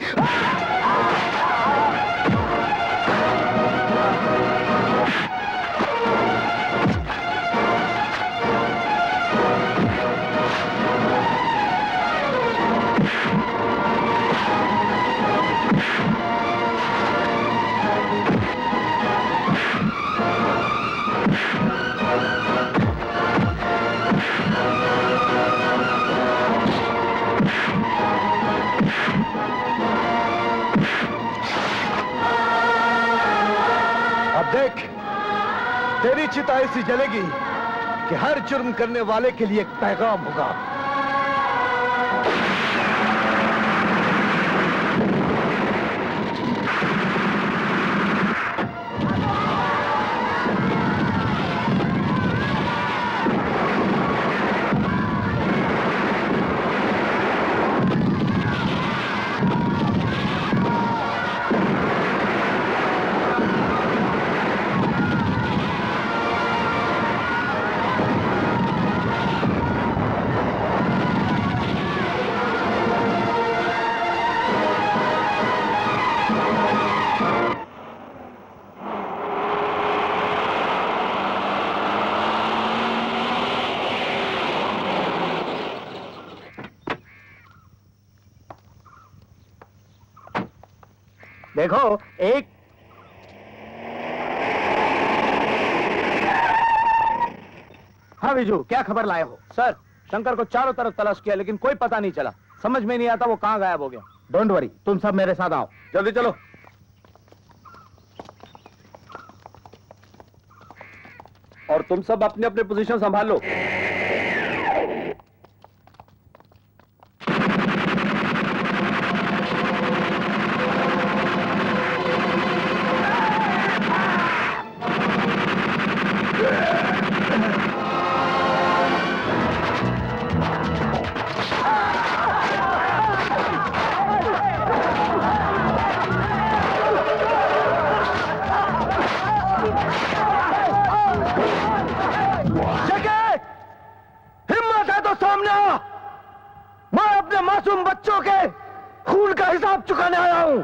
तेरी चिता ऐसी जलेगी कि हर जुर्म करने वाले के लिए एक पैगाम होगा। देखो एक हाँ विजू, क्या खबर लाए हो? सर, शंकर को चारों तरफ तलाश किया लेकिन कोई पता नहीं चला। समझ में नहीं आता वो कहाँ गायब हो गया। डोंट वरी, तुम सब मेरे साथ आओ। जल्दी चलो। और तुम सब अपने अपने पोजीशन संभाल लो। मासूम बच्चों के खून का हिसाब चुकाने आया हूं।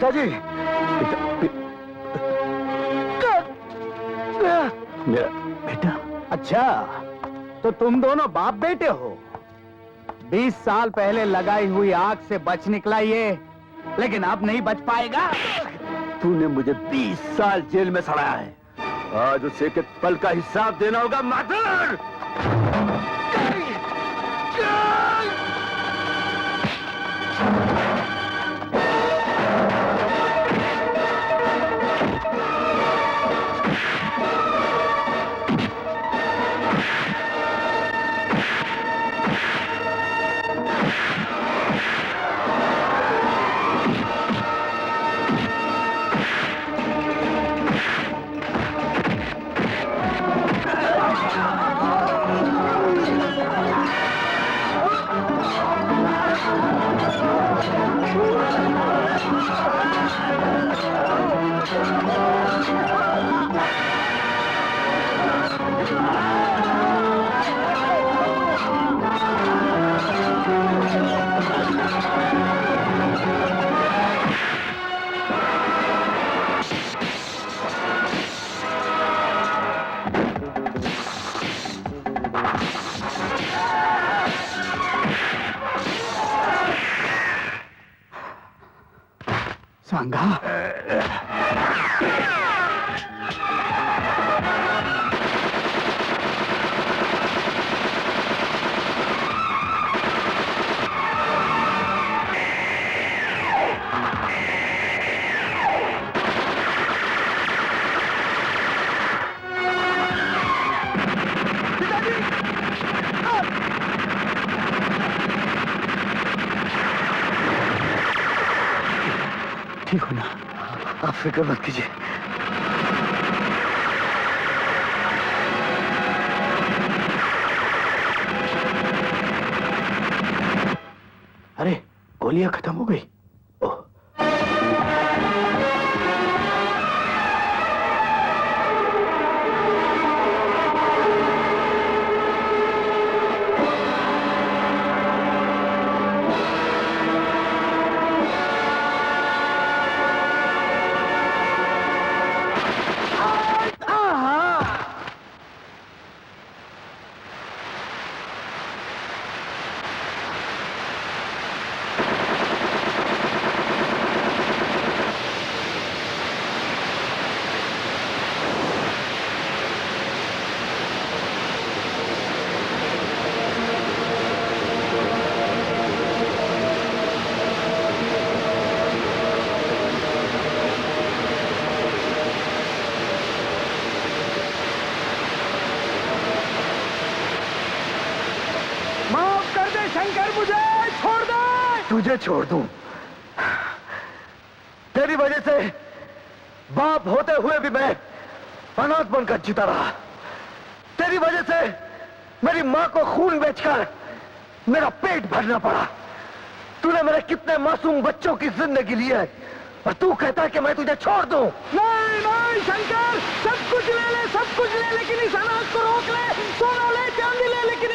पिताजी मेरा बेटा। अच्छा, तो तुम दोनों बाप बेटे हो। 20 साल पहले लगाई हुई आग से बच निकला ये, लेकिन अब नहीं बच पाएगा। तूने मुझे 20 साल जेल में सड़ाया है, आज उसे के पल का हिसाब देना होगा माधर। सांगा, ठीक हो ना? आप फिक्र मत कीजिए। अरे गोलियां खत्म हो गई। तुझे छोड़ दूं? तेरी वजह से बाप होते हुए भी मैं अनाथ बनकर जीता रहा। तेरी वजह से मेरी मां को खून बेचकर मेरा पेट भरना पड़ा। तूने मेरे कितने मासूम बच्चों की जिंदगी ली है और तू कहता है कि मैं तुझे छोड़ दूं? नहीं नहीं शंकर, सब कुछ ले ले, सब कुछ ले, लेकिन इस अनाज को रोक ले। सोना ले, चांदी ले, लेकिन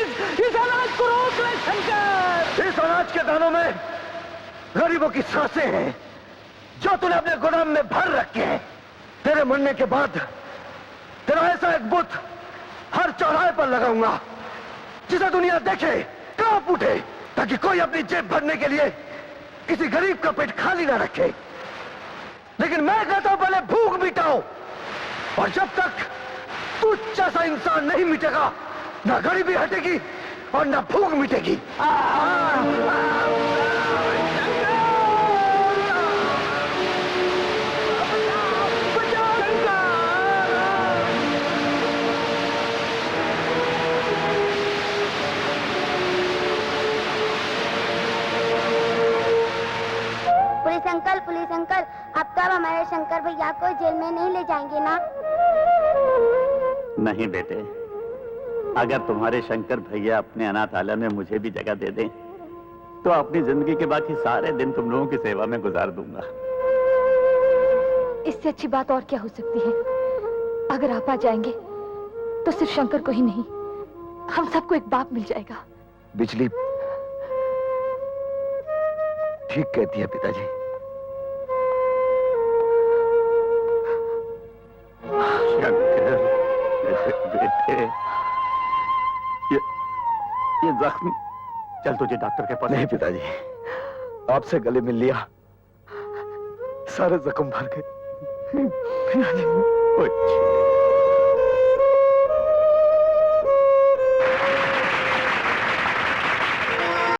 इस अनाज को रोक ले शंकर। इस अनाज के दानों में गरीबों की सांसें हैं जो तूने अपने गोदाम में भर रखे हैं। तेरे मरने के बाद तेरा ऐसा एक बुत हर चौराहे पर लगाऊंगा जिसे दुनिया देखे, कांप उठे, ताकि कोई अपनी जेब भरने के लिए किसी गरीब का पेट खाली ना रखे। लेकिन मैं कहता हूं पहले भूख मिटाओ, और जब तक तू जैसा इंसान नहीं मिटेगा ना गरीबी हटेगी और ना भूख मिटेगी। पुलिस अंकल, अब तो आप हमारे शंकर भैया को जेल में नहीं ले जाएंगे ना? नहीं बेटे, अगर तुम्हारे शंकर भैया अपने अनाथालय में मुझे भी जगह दे दें तो अपनी जिंदगी के बाकी सारे दिन तुम लोगों की सेवा में गुजार दूंगा। इससे अच्छी बात और क्या हो सकती है? अगर आप आ जाएंगे तो सिर्फ शंकर को ही नहीं, हम सबको एक बाप मिल जाएगा। बिजली ठीक कहती है पिताजी। ये जख्म, चल तुझे डॉक्टर के पास। नहीं पिताजी, आपसे गले मिल लिया, सारे जख्म भर गए। ओए,